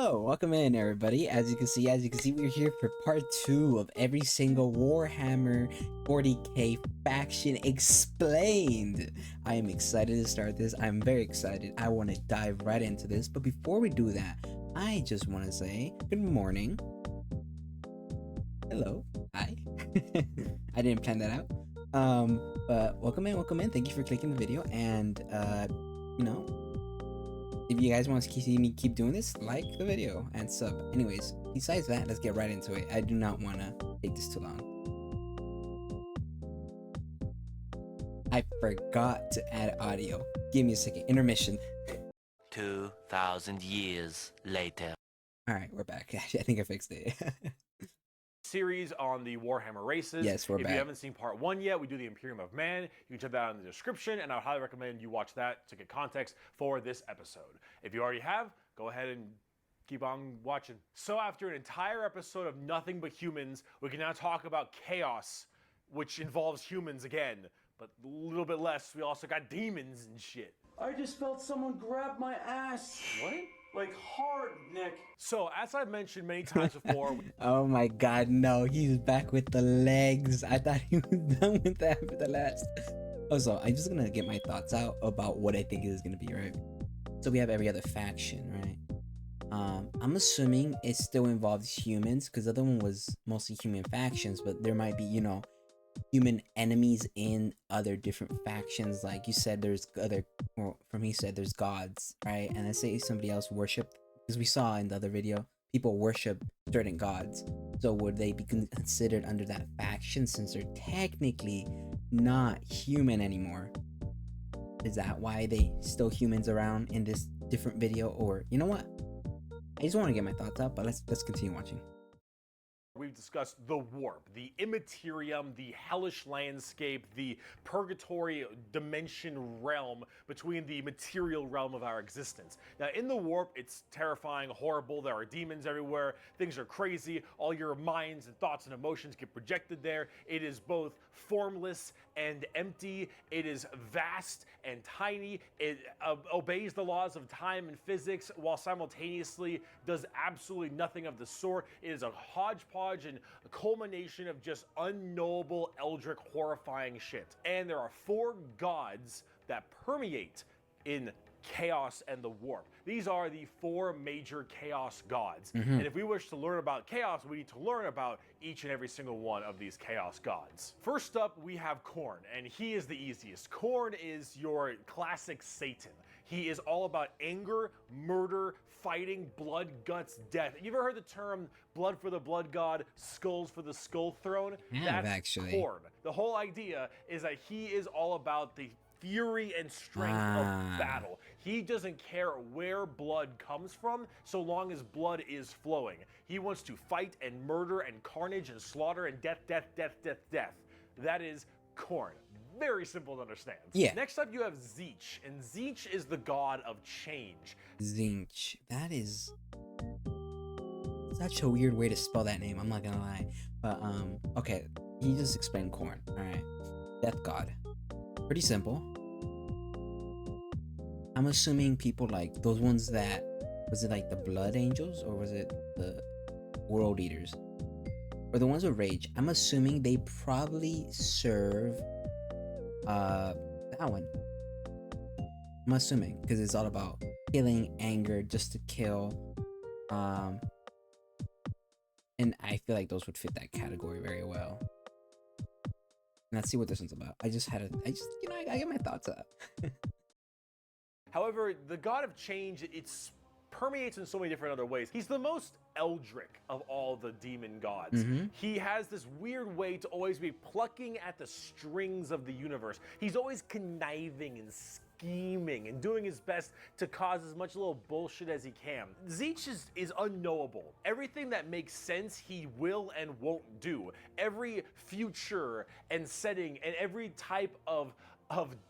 Hello, welcome in everybody. As you can see, we're here for part 2 of every single Warhammer 40k faction explained. I am excited to start this. I'm very excited. I want to dive right into this. But before we do that, I just want to say good morning. Hello. Hi. I didn't plan that out. But welcome in. Thank you for clicking the video. And if you guys want to see me keep doing this, like the video and sub. Anyways, besides that, let's get right into it. I do not want to take this too long. I forgot to add audio. Give me a second. Intermission. 2,000 years later. All right, we're back. I think I fixed it. Series on the Warhammer races. Yes, we're back. If you haven't seen part 1 yet, we do the Imperium of Man. You can check that out in the description, and I would highly recommend you watch that to get context for this episode. If you already have, go ahead and keep on watching. So after an entire episode of nothing but humans, we can now talk about chaos, which involves humans again, but a little bit less. We also got demons and shit. I just felt someone grab my ass. What? Like hard, Nick. So, as I've mentioned many times before... Oh my god, no. He's back with the legs. I thought he was done with that for the last... Also, I'm just gonna get my thoughts out about what I think it is gonna be, right? So we have every other faction, right? I'm assuming it still involves humans, because the other one was mostly human factions, but there might be, human enemies in other different factions. Like you said, there's other, well, from he said there's gods, right? And I say somebody else worship, because we saw in the other video people worship certain gods. So would they be considered under that faction since they're technically not human anymore? Is that why they still humans around in this different video? Or you know what, I just want to get my thoughts out, but let's continue watching. We've discussed the warp, the immaterium, the hellish landscape, the purgatory dimension realm between the material realm of our existence. Now, in the warp, it's terrifying, horrible. There are demons everywhere. Things are crazy. All your minds and thoughts and emotions get projected there. It is both formless and empty. It is vast and tiny. It obeys the laws of time and physics while simultaneously does absolutely nothing of the sort. It is a hodgepodge and a culmination of just unknowable, eldritch, horrifying shit. And there are 4 gods that permeate in chaos and the warp. These are the 4 major chaos gods. And if we wish to learn about chaos, we need to learn about each and every single one of these chaos gods. First up, we have Khorne, and he is the easiest. Khorne is your classic Satan. He is all about anger, murder, fighting, blood, guts, death. You ever heard the term blood for the blood god, skulls for the skull throne? Yeah, That's actually. Khorne. The whole idea is that he is all about the fury and strength of battle. He doesn't care where blood comes from so long as blood is flowing. He wants to fight and murder and carnage and slaughter and death. That is Khorne. Very simple to understand. Yeah. Next up, you have Tzeentch, and Tzeentch is the god of change. Tzeentch. That is such a weird way to spell that name, I'm not gonna lie. But okay, you just explained Khorne. Alright. Death god. Pretty simple. I'm assuming people like those ones that, was it like the blood angels or was it the world eaters? Or the ones with rage. I'm assuming they probably serve that one. I'm assuming, because it's all about killing, anger, just to kill. And I feel like those would fit that category very well. Let's see what this one's about. I get my thoughts up. However, the god of change, it's permeates in so many different other ways. He's the most eldritch of all the demon gods. He has this weird way to always be plucking at the strings of the universe. He's always conniving and scheming and doing his best to cause as much little bullshit as he can. Tzeentch is unknowable. Everything that makes sense, he will and won't do. Every future and setting and every type of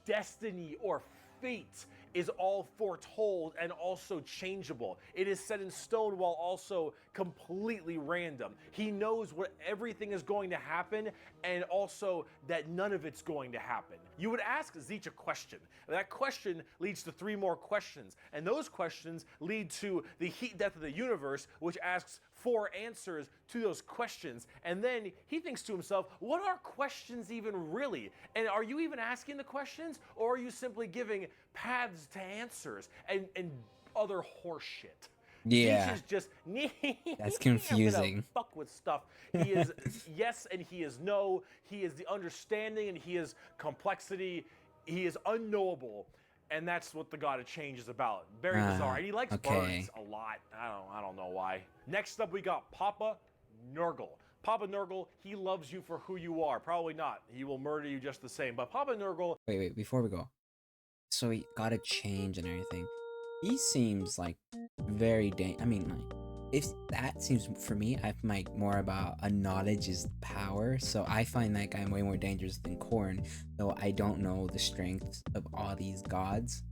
destiny or fate is all foretold and also changeable. It is set in stone while also completely random. He knows what everything is going to happen and also that none of it's going to happen. you would ask Tzeentch a question. And that question leads to 3 more questions. And those questions lead to the heat death of the universe, which asks 4 answers to those questions. And then he thinks to himself, what are questions even really? And are you even asking the questions? Or are you simply giving paths to answers and other horse shit? Yeah. Tzeentch is just That's I'm gonna confusing. fuck with stuff. He is yes and he is no. He is the understanding and he is complexity. He is unknowable, and that's what the God of Change is about. Very bizarre, and he likes birds a lot. I don't know why. Next up, we got Papa Nurgle. Papa Nurgle, he loves you for who you are. Probably not. He will murder you just the same. But Papa Nurgle. Wait, before we go. So he got a change and everything. He seems like very I mean, like, if that seems for me, I find more about a knowledge is power. So I find that guy way more dangerous than Khorne, though I don't know the strengths of all these gods.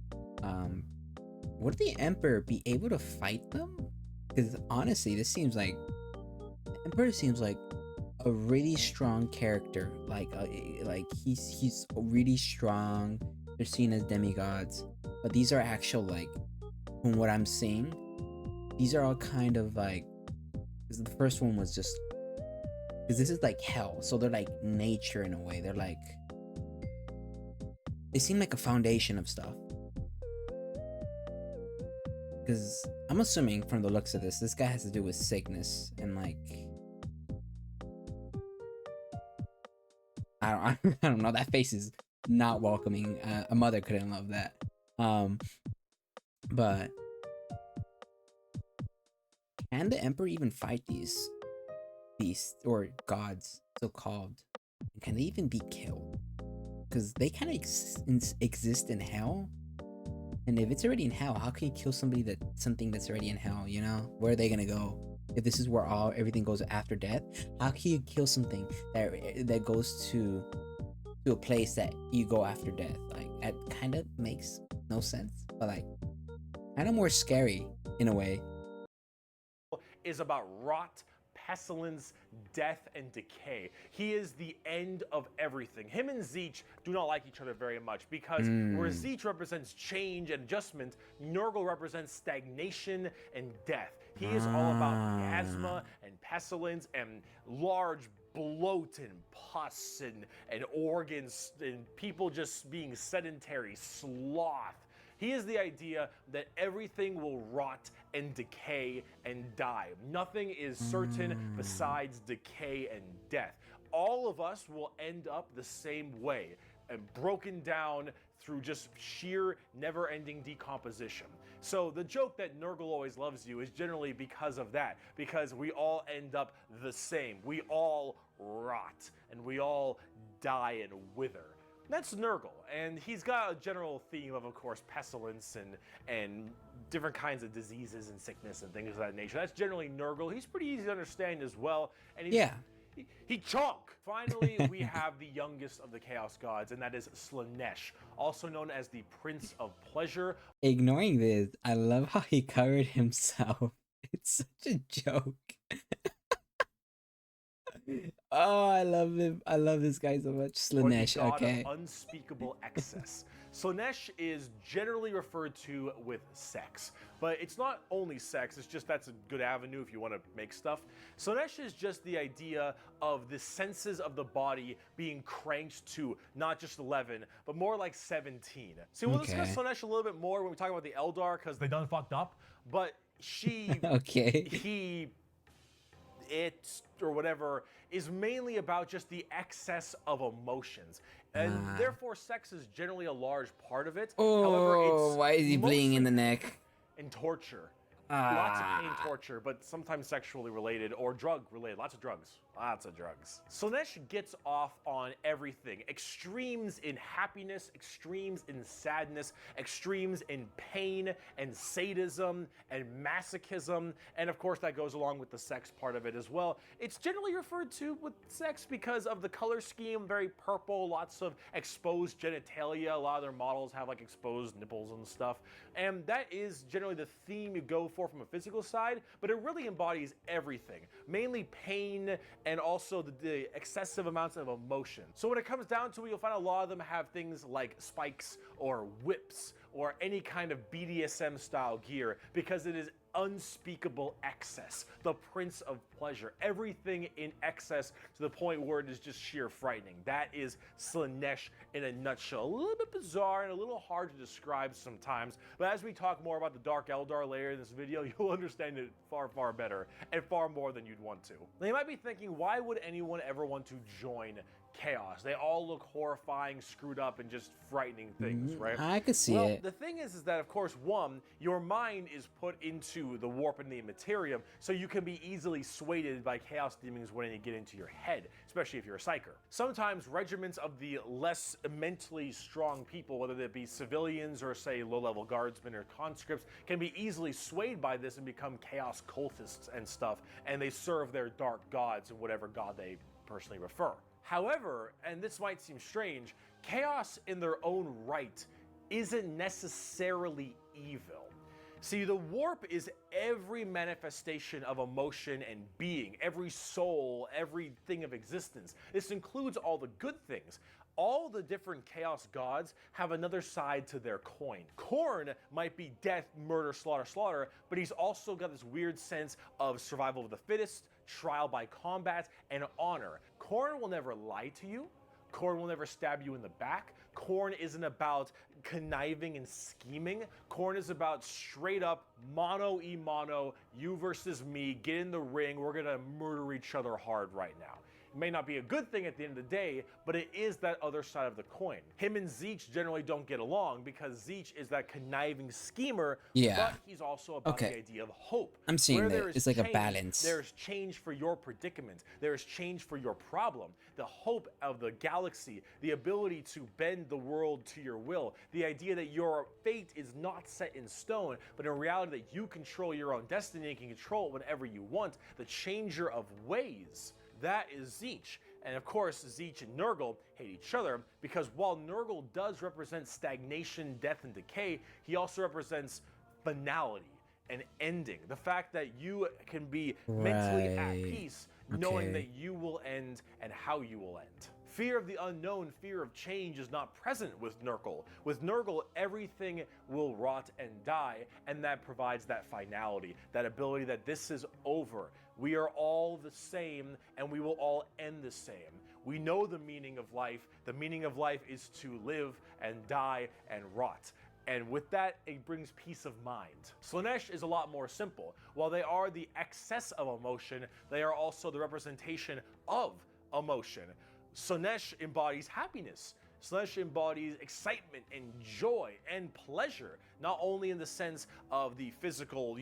Would the Emperor be able to fight them? Because honestly, this seems like the Emperor seems like a really strong character. Like he's really strong. They're seen as demigods, but these are actual, like, from what I'm seeing, these are all kind of like, because the first one was just, because this is like hell, so they're like nature in a way. They're like, they seem like a foundation of stuff. Because I'm assuming from the looks of this guy has to do with sickness and like, I don't know. That face is not welcoming. A mother couldn't love that. But can the Emperor even fight these beasts or gods, so called? Can they even be killed? Because they kind of exist in hell. And if it's already in hell, how can you kill something that's already in hell? You know, where are they gonna go? If this is where everything goes after death, how can you kill something that goes to a place that you go after death? Like, it kind of makes no sense, but like, kind of more scary in a way. Is about rot, pestilence, death, and decay. He is the end of everything. Him and Tzeentch do not like each other very much because where Tzeentch represents change and adjustment, Nurgle represents stagnation and death. He is all about miasma and pestilence and large bloat and pus and organs and people just being sedentary, sloth. He is the idea that everything will rot and decay and die. Nothing is certain besides decay and death. All of us will end up the same way, and broken down through just sheer never-ending decomposition. So the joke that Nurgle always loves you is generally because of that, because we all end up the same. We all rot, and we all die and wither. That's Nurgle, and he's got a general theme of course, pestilence and different kinds of diseases and sickness and things of that nature. That's generally Nurgle. He's pretty easy to understand as well, and he chonk. Finally, we have the youngest of the Chaos Gods, and that is Slaanesh, also known as the Prince of Pleasure. Ignoring this, I love how he covered himself. It's such a joke. Oh, I love him. I love this guy so much. Slaanesh, okay. Of unspeakable excess. Slaanesh is generally referred to with sex, but it's not only sex, it's just that's a good avenue if you want to make stuff. Slaanesh is just the idea of the senses of the body being cranked to not just 11, but more like 17. See, we'll discuss Slaanesh a little bit more when we talk about the Eldar, because they done fucked up, but she, it, or whatever, is mainly about just the excess of emotions. And therefore, sex is generally a large part of it. Oh, however, it's why is he bleeding in the neck? And torture. Lots of pain, torture, but sometimes sexually related or drug related. Lots of drugs. Lots of drugs. Slaanesh gets off on everything. Extremes in happiness, extremes in sadness, extremes in pain and sadism and masochism. And of course, that goes along with the sex part of it as well. It's generally referred to with sex because of the color scheme, very purple, lots of exposed genitalia. A lot of their models have like exposed nipples and stuff. And that is generally the theme you go for from a physical side, but it really embodies everything. Mainly pain and also the excessive amounts of emotion. So when it comes down to it, you'll find a lot of them have things like spikes or whips or any kind of BDSM style gear, because it is unspeakable excess, the prince of pleasure, everything in excess to the point where it is just sheer frightening. That is Slaanesh in a nutshell. A little bit bizarre and a little hard to describe sometimes, but as we talk more about the Dark Eldar later in this video, you'll understand it far, far better and far more than you'd want to. Now you might be thinking, why would anyone ever want to join Chaos? They all look horrifying, screwed up, and just frightening things, right? I could see it. The thing is that, of course, one, your mind is put into the warp and the Immaterium, so you can be easily swayed by chaos demons when they get into your head, especially if you're a psyker. Sometimes regiments of the less mentally strong people, whether they be civilians or, say, low-level guardsmen or conscripts, can be easily swayed by this and become chaos cultists and stuff, and they serve their dark gods and whatever god they personally prefer. However, and this might seem strange, chaos in their own right isn't necessarily evil. See, the warp is every manifestation of emotion and being, every soul, everything of existence. This includes all the good things. All the different chaos gods have another side to their coin. Khorne might be death, murder, slaughter, slaughter, but he's also got this weird sense of survival of the fittest, trial by combat, and honor. Khorne will never lie to you. Khorne will never stab you in the back. Khorne isn't about conniving and scheming. Khorne is about straight up mano y mano, you versus me, get in the ring, we're gonna murder each other hard right now. It may not be a good thing at the end of the day, but it is that other side of the coin. Him and Tzeentch generally don't get along because Tzeentch is that conniving schemer, but he's also about the idea of hope. I'm seeing that it's like a balance. There's change for your predicament. There's change for your problem. The hope of the galaxy, the ability to bend the world to your will, the idea that your fate is not set in stone, but in reality that you control your own destiny and can control it whenever you want, the changer of ways. That is Tzeentch. And of course, Tzeentch and Nurgle hate each other because while Nurgle does represent stagnation, death, and decay, he also represents finality and ending. The fact that you can be mentally at peace knowing that you will end and how you will end. Fear of the unknown, fear of change is not present with Nurgle. With Nurgle, everything will rot and die, and that provides that finality, that ability that this is over. We are all the same, and we will all end the same. We know the meaning of life. The meaning of life is to live and die and rot. And with that, it brings peace of mind. Slaanesh is a lot more simple. While they are the excess of emotion, they are also the representation of emotion. Slaanesh embodies happiness. Slaanesh embodies excitement and joy and pleasure, not only in the sense of the physical,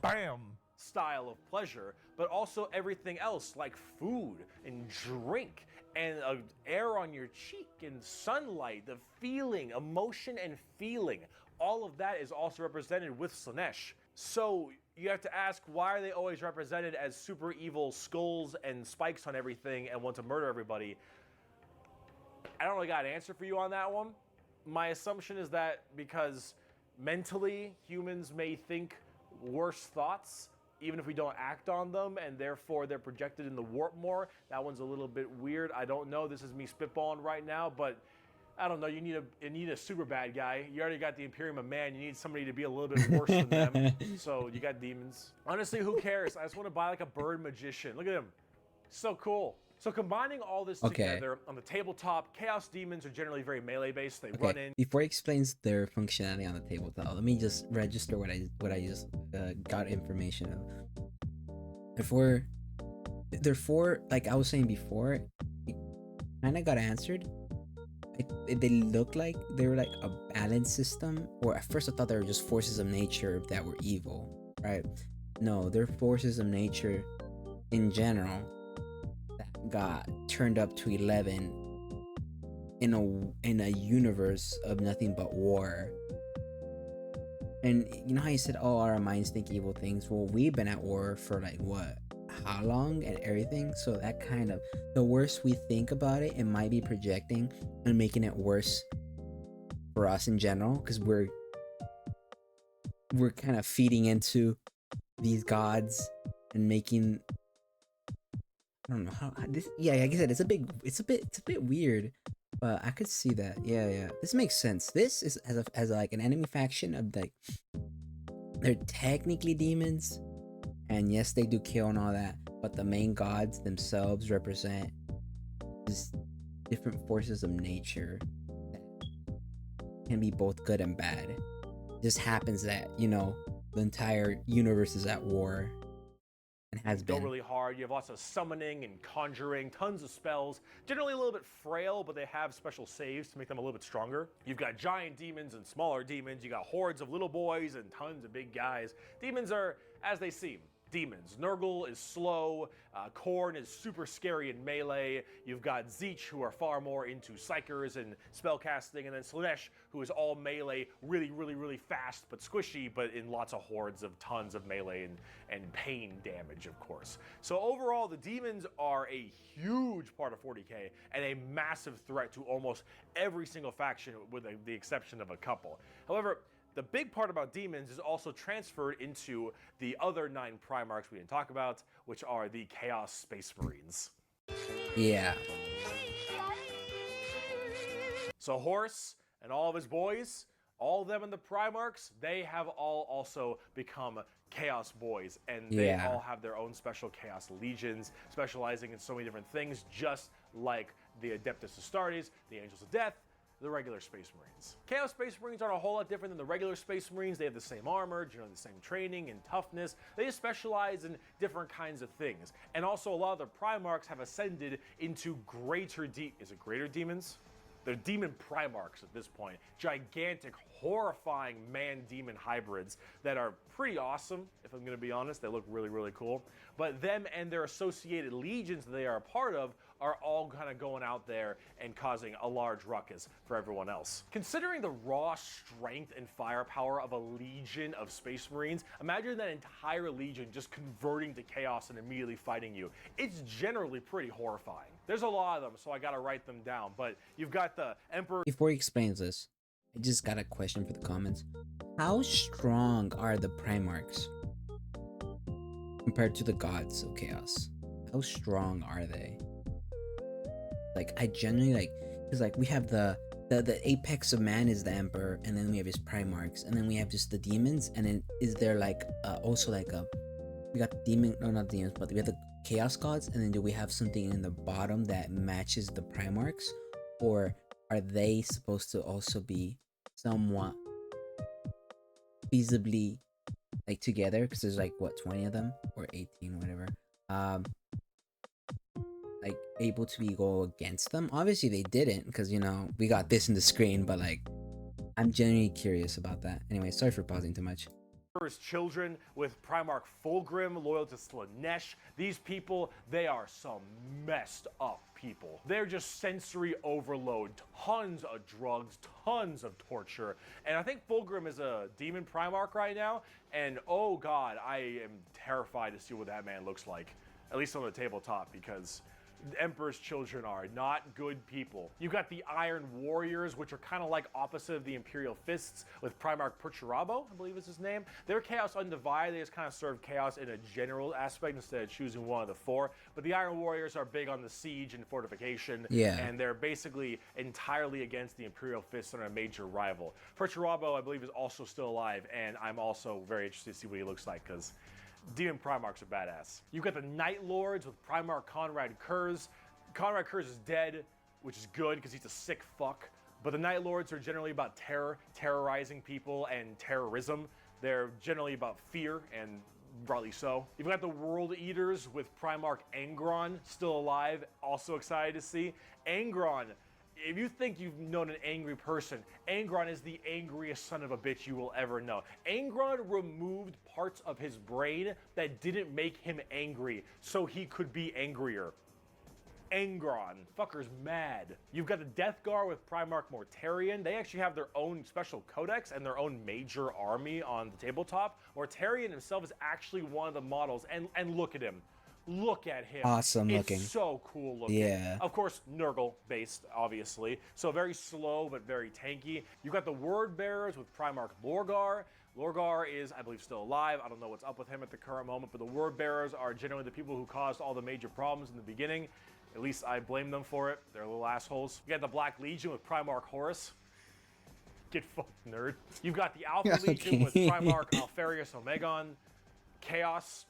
bam style of pleasure, but also everything else like food and drink and air on your cheek and sunlight, the feeling, emotion and feeling. All of that is also represented with Slaanesh. So you have to ask, why are they always represented as super evil skulls and spikes on everything and want to murder everybody? I don't really got an answer for you on that one. My assumption is that because mentally humans may think worse thoughts, even if we don't act on them, and therefore they're projected in the warp more. That one's a little bit weird. I don't know. This is me spitballing right now, but I don't know. You need a super bad guy. You already got the Imperium of Man. You need somebody to be a little bit worse than them. So you got demons. Honestly, who cares? I just want to buy like a bird magician. Look at him. So cool. So combining all this together on the tabletop, chaos demons are generally very melee based. They run in. Before he explains their functionality on the tabletop, let me just register what I just got information of. Therefore, like I was saying before, it kind of got answered. They look like they were like a balance system, or at first I thought they were just forces of nature that were evil, right? No, they're forces of nature in general that got turned up to 11 in a universe of nothing but war. And you know how you said, oh, our minds think evil things? Well, we've been at war for like what? How long and everything? So that kind of, the worse we think about it, it might be projecting and making it worse for us in general, because we're kind of feeding into these gods and making I don't know how this. Yeah, like I said, it's a bit weird, but I could see that. Yeah. This makes sense. This is as like an enemy faction of like they're technically demons, and yes, they do kill and all that, but the main gods themselves represent just different forces of nature that can be both good and bad. It just happens that the entire universe is at war. Has go been really hard. You have lots of summoning and conjuring, tons of spells, generally a little bit frail, but they have special saves to make them a little bit stronger. You've got giant demons and smaller demons. You got hordes of little boys and tons of big guys. Demons are as they seem. Demons. Nurgle is slow, Khorne is super scary in melee, you've got Tzeentch who are far more into psychers and spellcasting, and then Slaanesh who is all melee, really fast but squishy, but in lots of hordes of tons of melee and pain damage, of course. So overall, the demons are a huge part of 40k and a massive threat to almost every single faction with the exception of a couple. However, the big part about demons is also transferred into the other 9 Primarchs we didn't talk about, which are the Chaos Space Marines. Yeah. So Horse and all of his boys, all of them in the Primarchs, they have all also become Chaos Boys, and they all have their own special Chaos Legions, specializing in so many different things, just like the Adeptus Astartes, the Angels of Death, the regular Space Marines. Chaos Space Marines aren't a whole lot different than the regular Space Marines. They have the same armor, generally the same training and toughness. They just specialize in different kinds of things. And also a lot of the Primarchs have ascended into greater greater demons? They're demon Primarchs at this point. Gigantic, horrifying man-demon hybrids that are pretty awesome, if I'm gonna be honest. They look really cool. But them and their associated legions that they are a part of are all kind of going out there and causing a large ruckus for everyone else. Considering the raw strength and firepower of a legion of Space Marines, imagine that entire legion just converting to chaos and immediately fighting you. It's generally pretty horrifying. There's a lot of them, so I gotta write them down, but you've got the Emperor. Before he explains this, I just got a question for the comments. How strong are the Primarchs compared to the gods of chaos? How strong are they? Like, I genuinely because we have the apex of man is the Emperor, and then we have his Primarchs, and then we have just the demons, and then is there also we got the demon, no, not demons, but we have the chaos gods, and then do we have something in the bottom that matches the Primarchs, or are they supposed to also be somewhat feasibly together? Because there's 20 of them, or 18, whatever. Able to go against them. Obviously they didn't, because we got this in the screen, but I'm genuinely curious about that. Anyway, sorry for pausing too much. Emperor's children with Primarch Fulgrim, loyal to Slaanesh. These people, they are some messed up people. They're just sensory overload, tons of drugs, tons of torture. And I think Fulgrim is a demon Primarch right now, and oh god, I am terrified to see what that man looks like, at least on the tabletop, because the Emperor's children are not good people. You've got the Iron Warriors, which are kind of opposite of the Imperial Fists, with Primarch Perturabo, I believe is his name. They're Chaos Undivided. They just kind of serve chaos in a general aspect instead of choosing one of the 4. But the Iron Warriors are big on the siege and fortification, and they're basically entirely against the Imperial Fists and a major rival. Perturabo, I believe, is also still alive, and I'm also very interested to see what he looks like, because Demon Primarchs are badass. You've got the Night Lords with Primarch Conrad Kurz. Conrad Kurz is dead, which is good because he's a sick fuck. But the Night Lords are generally about terrorizing people, and terrorism. They're generally about fear, and rightly so. You've got the World Eaters with Primarch Angron, still alive, also excited to see. Angron, if you think you've known an angry person, Angron is the angriest son of a bitch you will ever know. Angron removed parts of his brain that didn't make him angry, so he could be angrier. Angron. Fucker's mad. You've got the Death Guard with Primarch Mortarion. They actually have their own special codex and their own major army on the tabletop. Mortarion himself is actually one of the models, and look at him. Look at him. Awesome looking. It's so cool looking. Yeah. Of course, Nurgle based, obviously. So very slow, but very tanky. You've got the Word Bearers with Primarch Lorgar, Lorgar is, I believe, still alive. I don't know what's up with him at the current moment, but the Word Bearers are generally the people who caused all the major problems in the beginning. At least I blame them for it. They're little assholes. You got the Black Legion with Primarch Horus. Get fucked, nerd. You've got the Alpha Legion with Primarch Alfarius Omegon. Chaos,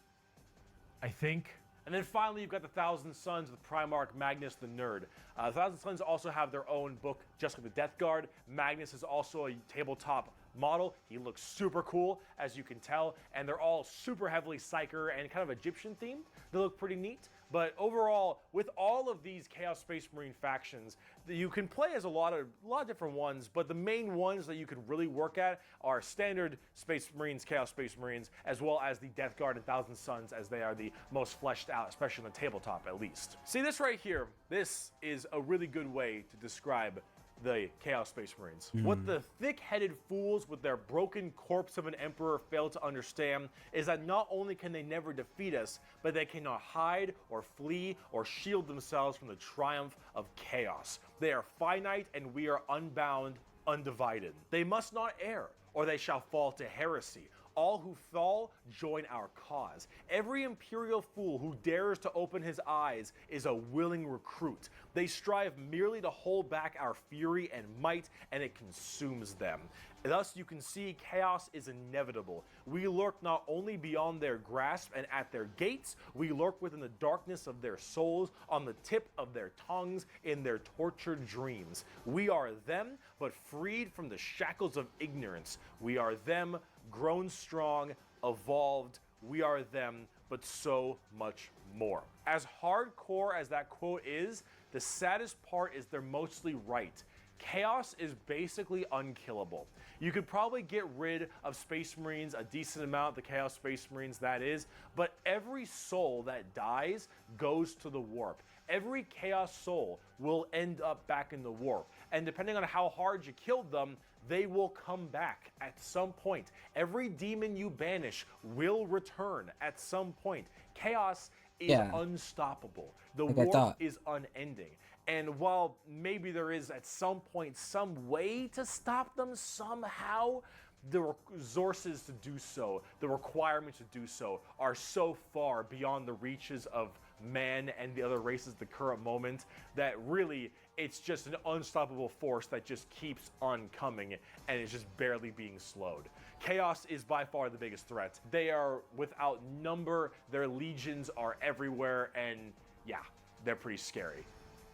I think. And then finally, you've got the Thousand Sons with Primarch Magnus the Nerd. The Thousand Sons also have their own book, just like the Death Guard. Magnus is also a tabletop model. He looks super cool, as you can tell, and they're all super heavily Psyker and kind of Egyptian themed. They look pretty neat. But overall, with all of these Chaos Space Marine factions, you can play as a lot of different ones, but the main ones that you could really work at are standard Space Marines, Chaos Space Marines, as well as the Death Guard and Thousand Sons, as they are the most fleshed out, especially on the tabletop at least. See this right here? This is a really good way to describe the Chaos Space Marines. What the thick-headed fools with their broken corpse of an emperor fail to understand is that not only can they never defeat us, but they cannot hide or flee or shield themselves from the triumph of chaos. They are finite and we are unbound, undivided. They must not err, or they shall fall to heresy. All who fall join our cause. Every imperial fool who dares to open his eyes is a willing recruit. They strive merely to hold back our fury and might, and it consumes them. Thus, you can see chaos is inevitable. We lurk not only beyond their grasp and at their gates, we lurk within the darkness of their souls, on the tip of their tongues, in their tortured dreams. We are them, but freed from the shackles of ignorance. We are them, grown strong, evolved. We are them, but so much more. As hardcore as that quote is, the saddest part is they're mostly right. Chaos is basically unkillable. You could probably get rid of Space Marines, a decent amount, the Chaos Space Marines that is, but every soul that dies goes to the warp. Every Chaos soul will end up back in the warp. And depending on how hard you killed them, they will come back at some point. Every demon you banish will return at some point. Chaos is unstoppable. The warp is unending. And while maybe there is at some point some way to stop them somehow, the resources to do so, the requirements to do so, are so far beyond the reaches of man and the other races at the current moment that really it's just an unstoppable force that just keeps on coming and is just barely being slowed. Chaos is by far the biggest threat. They are without number, their legions are everywhere, and yeah, they're pretty scary.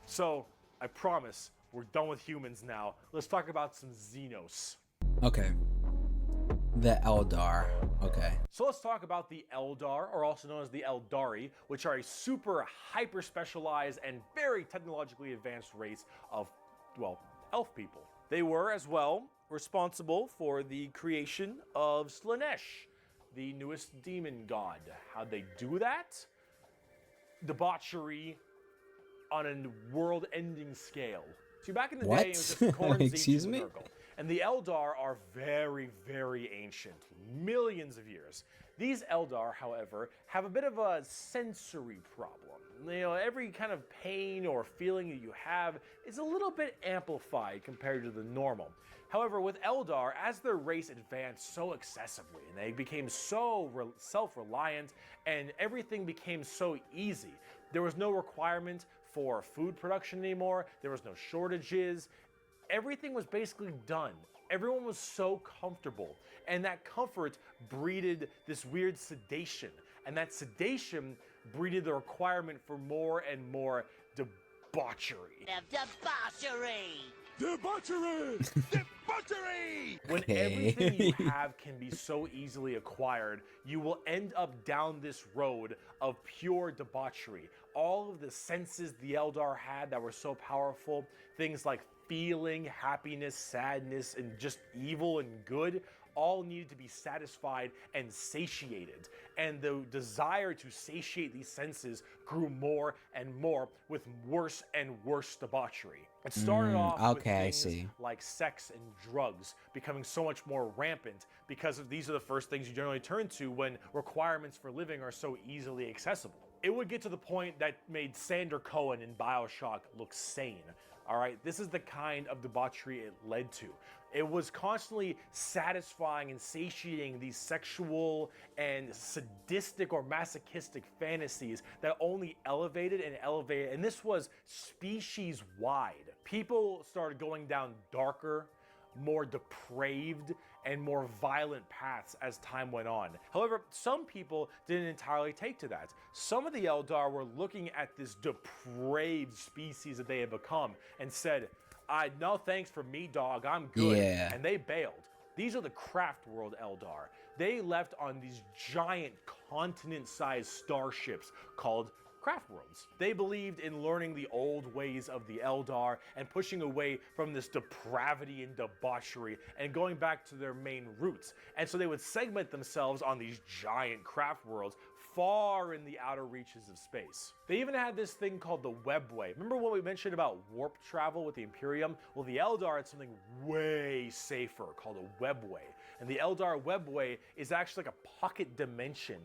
So, I promise, we're done with humans now. Let's talk about some Xenos. Okay. The Eldar. Okay. So let's talk about the Eldar, or also known as the Eldari, which are a super hyper-specialized and very technologically advanced race of, well, elf people. They were, as well, responsible for the creation of Slaanesh, the newest demon god. How'd they do that? Debauchery on a world-ending scale. So back in the day, it was just Khorne and Tzeentch and Nurgle. And the Eldar are very, very ancient, millions of years. These Eldar, however, have a bit of a sensory problem. You know, every kind of pain or feeling that you have is a little bit amplified compared to the normal. However, with Eldar, as their race advanced so excessively, and they became so self-reliant, and everything became so easy, there was no requirement for food production anymore, there was no shortages, everything was basically done. Everyone was so comfortable, and that comfort breeded this weird sedation, and that sedation breeded the requirement for more and more debauchery. Debauchery! Debauchery! When everything you have can be so easily acquired, you will end up down this road of pure debauchery. All of the senses the Eldar had that were so powerful, things like feeling, happiness, sadness, and just evil and good, all needed to be satisfied and satiated. And the desire to satiate these senses grew more and more with worse and worse debauchery. It started off with things like sex and drugs becoming so much more rampant because these are the first things you generally turn to when requirements for living are so easily accessible. It would get to the point that made Sander Cohen in BioShock look sane, All right, this is the kind of debauchery it led to. It was constantly satisfying and satiating these sexual and sadistic or masochistic fantasies that only elevated and elevated, and this was species wide. People started going down darker, more depraved, and more violent paths as time went on. However, some people didn't entirely take to that. Some of the Eldar were looking at this depraved species that they had become and said, no thanks for me, dog, I'm good. Yeah. And they bailed. These are the Craftworld Eldar. They left on these giant continent-sized starships called Craftworlds. They believed in learning the old ways of the Eldar and pushing away from this depravity and debauchery and going back to their main roots. And so they would segment themselves on these giant craft worlds far in the outer reaches of space. They even had this thing called the Webway. Remember what we mentioned about warp travel with the Imperium? Well, the Eldar had something way safer called a Webway. And the Eldar Webway is actually like a pocket dimension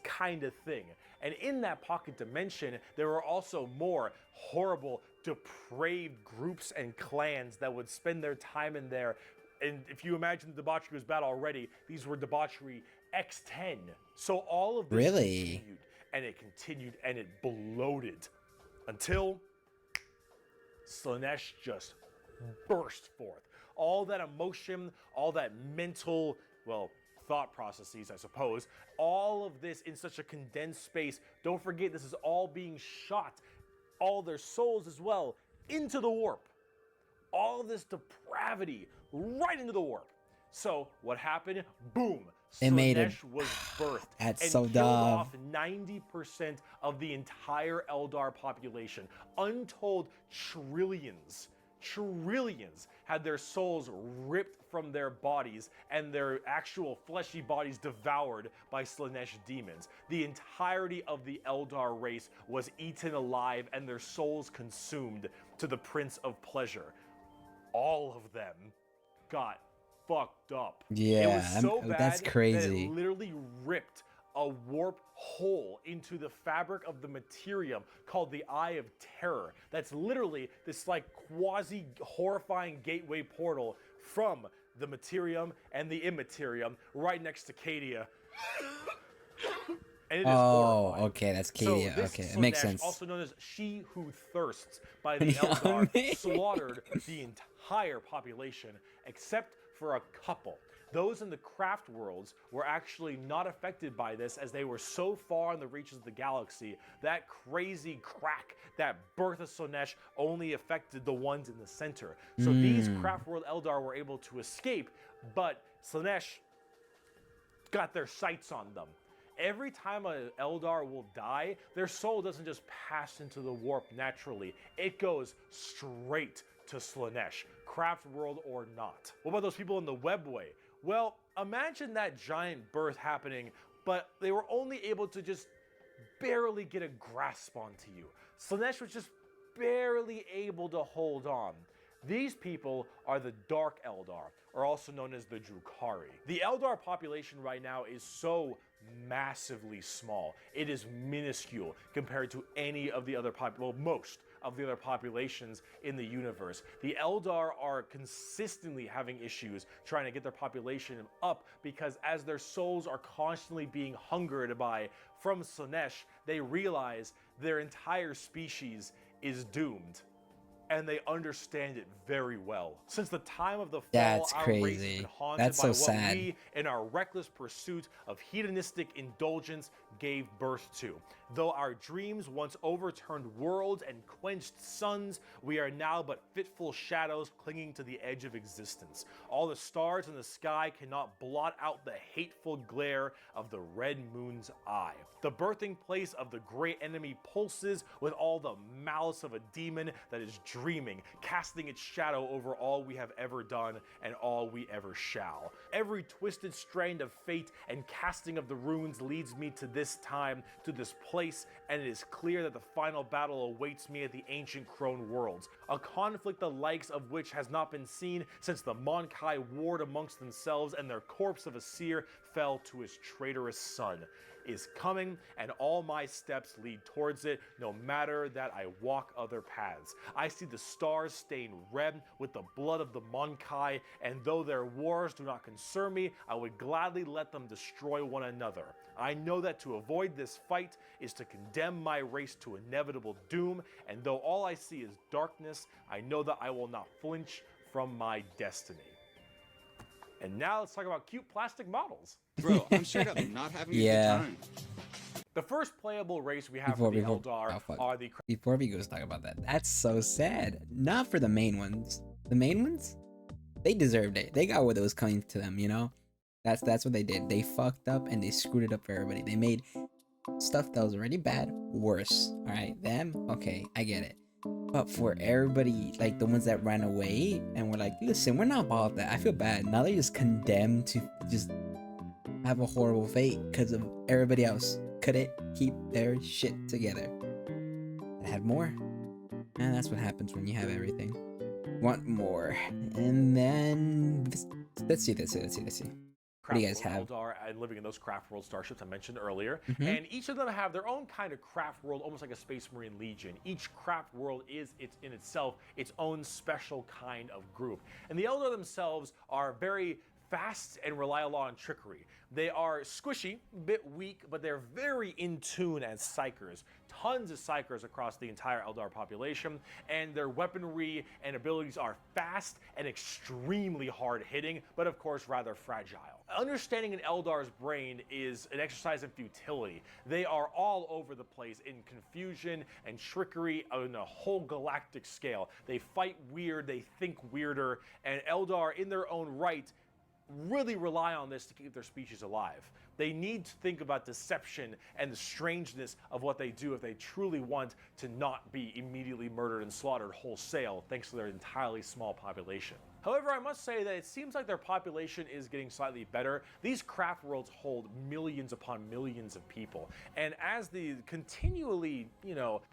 kind of thing. And in that pocket dimension, there were also more horrible, depraved groups and clans that would spend their time in there. And if you imagine the debauchery was bad already, these were debauchery X10. So all of this continued, and it bloated until Slaanesh just burst forth. All that emotion, all that mental, thought processes, I suppose, all of this in such a condensed space. Don't forget, this is all being shot, all their souls as well, into the warp. All of this depravity right into the warp. So what happened? Boom. Slaanesh was birthed and killed off 90% of the entire Eldar population. Untold trillions had their souls ripped from their bodies and their actual fleshy bodies devoured by Slaanesh demons. The entirety of the Eldar race was eaten alive and their souls consumed to the Prince of Pleasure. All of them got fucked up. Yeah, it was so bad that's crazy. that it literally ripped a warp hole into the fabric of the Materium called the Eye of Terror. That's literally this like quasi horrifying gateway portal from the Materium and the Immaterium right next to Cadia. And it is horrifying. Okay, that's Cadia. So this Okay, it makes Slaanesh, sense. also known as She Who Thirsts by the Eldar, slaughtered the entire population except for a couple. Those in the craft worlds were actually not affected by this as they were so far in the reaches of the galaxy. That crazy crack, that birth of Slaanesh only affected the ones in the center. So these Craftworld Eldar were able to escape, but Slaanesh got their sights on them. Every time an Eldar will die, their soul doesn't just pass into the warp naturally. It goes straight to Slaanesh, Craftworld or not. What about those people in the Webway? Well, imagine that giant birth happening, but they were only able to just barely get a grasp onto you. Slaanesh was just barely able to hold on. These people are the Dark Eldar, or also known as the Drukhari. The Eldar population right now is so massively small. It is minuscule compared to any of the other most of the other populations in the universe. The Eldar are consistently having issues trying to get their population up because as their souls are constantly being hungered by from Slaanesh, they realize their entire species is doomed. And they understand it very well. Since the time of the fall, That's our crazy. race has been haunted That's by so what sad. we, in our reckless pursuit of hedonistic indulgence, gave birth to. Though our dreams once overturned worlds and quenched suns, we are now but fitful shadows clinging to the edge of existence. All the stars in the sky cannot blot out the hateful glare of the red moon's eye. The birthing place of the great enemy pulses with all the malice of a demon that is dreaming, casting its shadow over all we have ever done and all we ever shall. Every twisted strand of fate and casting of the runes leads me to this time, to this place, and it is clear that the final battle awaits me at the ancient Khorne worlds, a conflict the likes of which has not been seen since the Monkai warred amongst themselves and their corpse of a seer fell to his traitorous son. is coming, and all my steps lead towards it, no matter that I walk other paths. I see the stars stained red with the blood of the Monkai, and though their wars do not concern me, I would gladly let them destroy one another. I know that to avoid this fight is to condemn my race to inevitable doom, and though all I see is darkness, I know that I will not flinch from my destiny. And now let's talk about cute plastic models. Bro, I'm straight up not having a Yeah. good time. The first playable race we have Before for the we go- Eldar oh, fuck. are the Before we go talk about that, that's so sad. Not for the main ones. The main ones, they deserved it. They got what was coming to them, you know? That's what they did. They fucked up and they screwed it up for everybody. They made stuff that was already bad worse. All right, them, okay, I get it. But for everybody, like the ones that ran away and were like, listen, we're not about that. I feel bad. Now they're just condemned to just have a horrible fate because of everybody else couldn't keep their shit together. I had more. And that's what happens when you have everything. Want more. And then let's see. What do you guys have? Eldar and living in those Craftworld starships I mentioned earlier. Mhm. And each of them have their own kind of craft world, almost like a Space Marine Legion. Each craft world is in itself its own special kind of group. And the Eldar themselves are very fast and rely a lot on trickery. They are squishy, a bit weak, but they're very in tune as psychers. Tons of psychers across the entire Eldar population, and their weaponry and abilities are fast and extremely hard hitting, but of course rather fragile. Understanding an Eldar's brain is an exercise in futility. They are all over the place in confusion and trickery on a whole galactic scale. They fight weird, they think weirder, and Eldar in their own right really rely on this to keep their species alive. They need to think about deception and the strangeness of what they do if they truly want to not be immediately murdered and slaughtered wholesale thanks to their entirely small population. However, I must say that it seems like their population is getting slightly better. These craft worlds hold millions upon millions of people. And as they continually,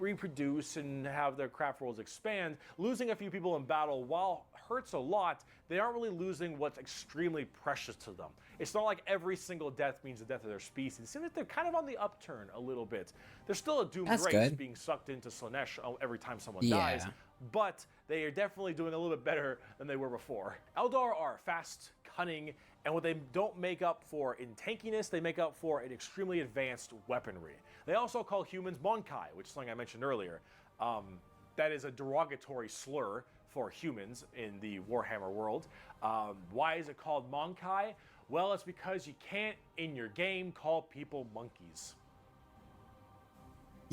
reproduce and have their craft worlds expand, losing a few people in battle, while hurts a lot, they aren't really losing what's extremely precious to them. It's not like every single death means the death of their species. It seems like they're kind of on the upturn a little bit. They're still a doomed That's race good. being sucked into Slaanesh every time someone Yeah. dies, but they are definitely doing a little bit better than they were before. Eldar are fast, cunning, and what they don't make up for in tankiness, they make up for in extremely advanced weaponry. They also call humans Monkai, which is something I mentioned earlier. That is a derogatory slur for humans in the Warhammer world. Why is it called Monkai? Well, it's because you can't, in your game, call people monkeys.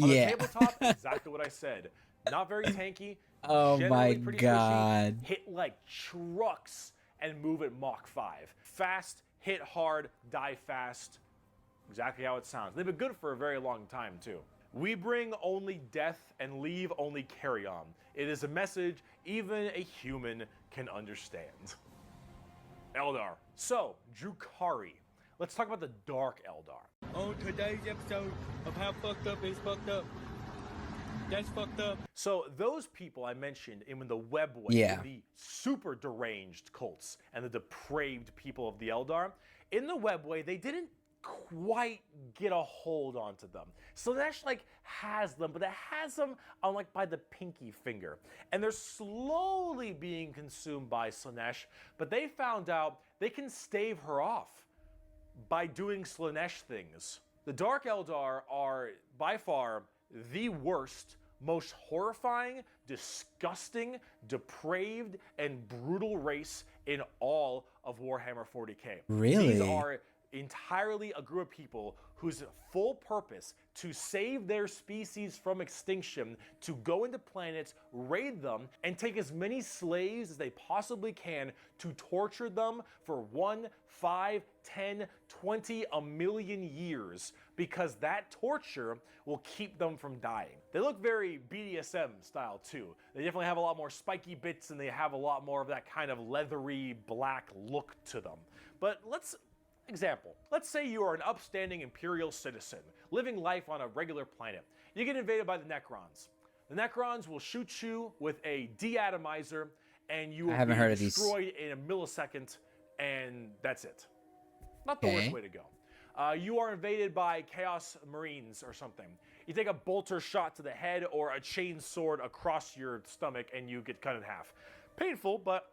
On the Yeah. tabletop, exactly what I said. Not very tanky. Oh generally my pretty squishy, God. hit like trucks and move at Mach 5. Fast, hit hard, die fast. Exactly how it sounds. They've been good for a very long time, too. We bring only death and leave only carry on. It is a message even a human can understand. Eldar. So, Drukhari. Let's talk about the Dark Eldar. On today's episode of How Fucked Up Is Fucked Up. That's fucked up. So those people I mentioned in the webway, Yeah. the super deranged cults and the depraved people of the Eldar, in the webway, they didn't quite get a hold onto them. Slaanesh has them, but it has them on by the pinky finger. And they're slowly being consumed by Slaanesh, but they found out they can stave her off by doing Slaanesh things. The Dark Eldar are by far the worst, most horrifying, disgusting, depraved, and brutal race in all of Warhammer 40k. Really? These are entirely a group of people whose full purpose to save their species from extinction, to go into planets, raid them, and take as many slaves as they possibly can to torture them for 1, 5, 10, 20, a million years, because that torture will keep them from dying. They look very BDSM style too. They definitely have a lot more spiky bits and they have a lot more of that kind of leathery black look to them. But let's say you are an upstanding Imperial citizen, living life on a regular planet. You get invaded by the Necrons. The Necrons will shoot you with a deatomizer, and you will haven't be heard of these. destroyed in a millisecond, and that's it. Not the worst Okay. way to go. You are invaded by Chaos Marines or something. You take a bolter shot to the head or a chain sword across your stomach and you get cut in half. Painful, but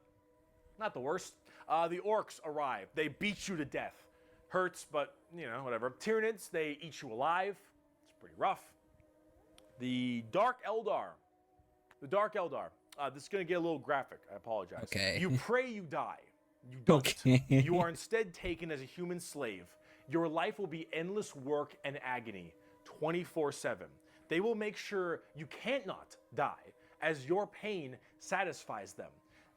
not the worst. The Orks arrive. They beat you to death. Hurts, but, you know, whatever. Tyranids, they eat you alive. It's pretty rough. The Dark Eldar. This is going to get a little graphic. I apologize. Okay. You pray you die. You don't. Okay. You are instead taken as a human slave. Your life will be endless work and agony, 24/7. They will make sure you can't not die, as your pain satisfies them.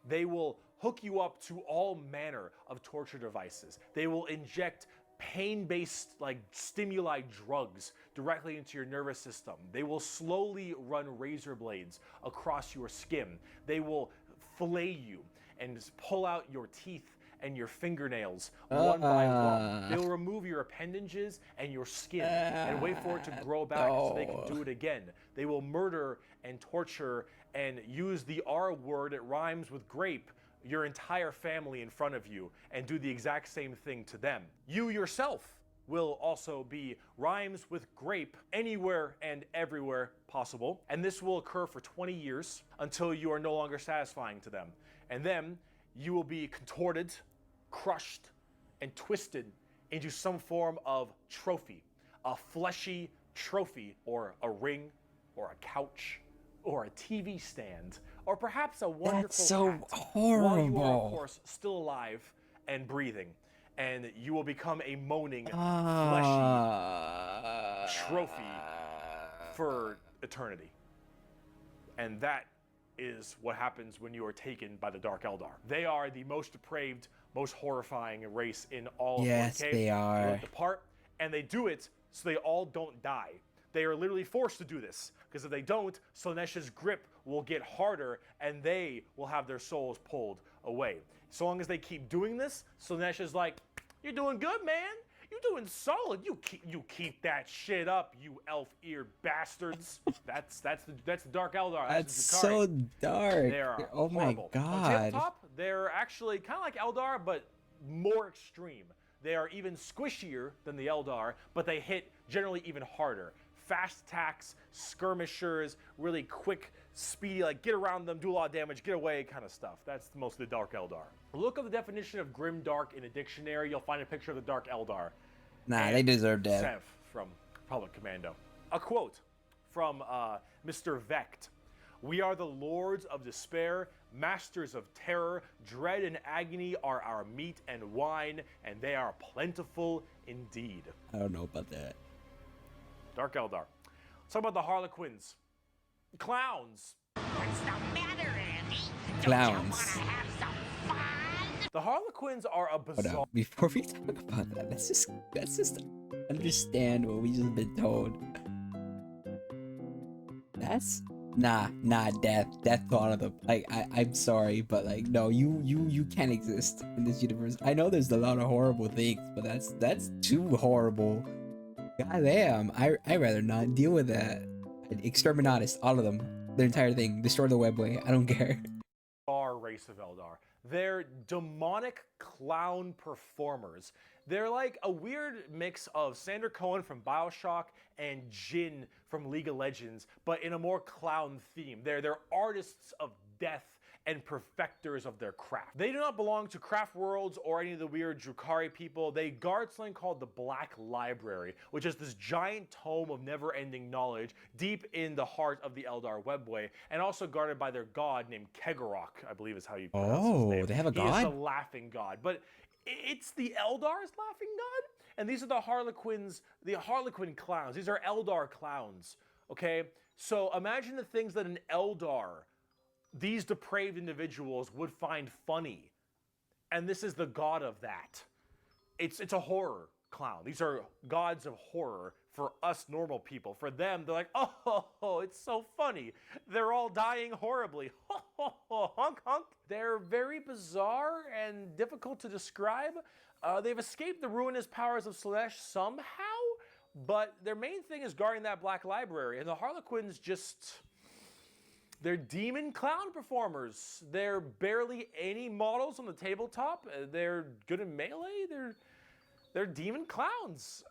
They will hook you up to all manner of torture devices. They will inject pain-based stimuli drugs directly into your nervous system. They will slowly run razor blades across your skin. They will fillet you and pull out your teeth and your fingernails one by one. They will remove your appendages and your skin and wait for it to grow back so they can do it again. They will murder and torture and use the R word, it rhymes with grape, your entire family in front of you and do the exact same thing to them. You yourself will also be rhymes with grape anywhere and everywhere possible. And this will occur for 20 years until you are no longer satisfying to them. And then you will be contorted, crushed, and twisted into some form of trophy, a fleshy trophy, or a ring, or a couch, or a TV stand, or perhaps a wonderful That's so hat, horrible. while you are, of course, still alive and breathing. And you will become a moaning, fleshy trophy for eternity. And that is what happens when you are taken by the Dark Eldar. They are the most depraved, most horrifying race in all of 40K. Yes, they are. Depart, and they do it so they all don't die. They are literally forced to do this, because if they don't, Slaanesh's grip will get harder, and they will have their souls pulled away. So long as they keep doing this, Slaanesh is like, "You're doing good, man. You're doing solid. You keep that shit up, you elf-eared bastards." That's the Dark Eldar. That's Drukhari. so dark. They are Oh my horrible. On god. tabletop, they're actually kind of like Eldar, but more extreme. They are even squishier than the Eldar, but they hit generally even harder. Fast attacks, skirmishers, really quick, speedy, get around them, do a lot of damage, get away kind of stuff. That's most of the Dark Eldar. Look up the definition of grim dark in a dictionary. You'll find a picture of the Dark Eldar. Nah, they deserve death. Sev from Republic Commando. A quote from Mr. Vecht. "We are the lords of despair, masters of terror. Dread and agony are our meat and wine, and they are plentiful indeed." I don't know about that. Dark Eldar. Let's talk about the Harlequins. Clowns. What's the matter, Andy? Clowns. Don't you wanna have some fun? The Harlequins are a Hold bizarre... on. Before we talk about that, let's just understand what we just been told. That's death thought of the I'm sorry, but no, you can't exist in this universe. I know there's a lot of horrible things, but that's too horrible. God damn, I'd rather not deal with that. Exterminatus, all of them, the entire thing, destroy the webway. I don't care. race of Eldar. They're demonic clown performers. They're like a weird mix of Sander Cohen from BioShock and Jin from League of Legends, but in a more clown theme. They're artists of death and perfecters of their craft. They do not belong to Craftworlds or any of the weird Drukhari people. They guard something called the Black Library, which is this giant tome of never-ending knowledge deep in the heart of the Eldar webway, and also guarded by their god named Kegorok, I believe is how you pronounce his name. Oh, they have a god? He is the laughing god, but it's the Eldar's laughing god? And these are the Harlequins, the Harlequin clowns. These are Eldar clowns, okay? So imagine the things that an Eldar, these depraved individuals, would find funny. And this is the god of that. It's a horror clown. These are gods of horror for us normal people. For them, they're like, oh, it's so funny. They're all dying horribly. Honk, honk. They're very bizarre and difficult to describe. They've escaped the ruinous powers of Slaanesh somehow, but their main thing is guarding that Black Library. And the Harlequins just... they're demon clown performers. They're barely any models on the tabletop. They're good in melee. They're demon clowns.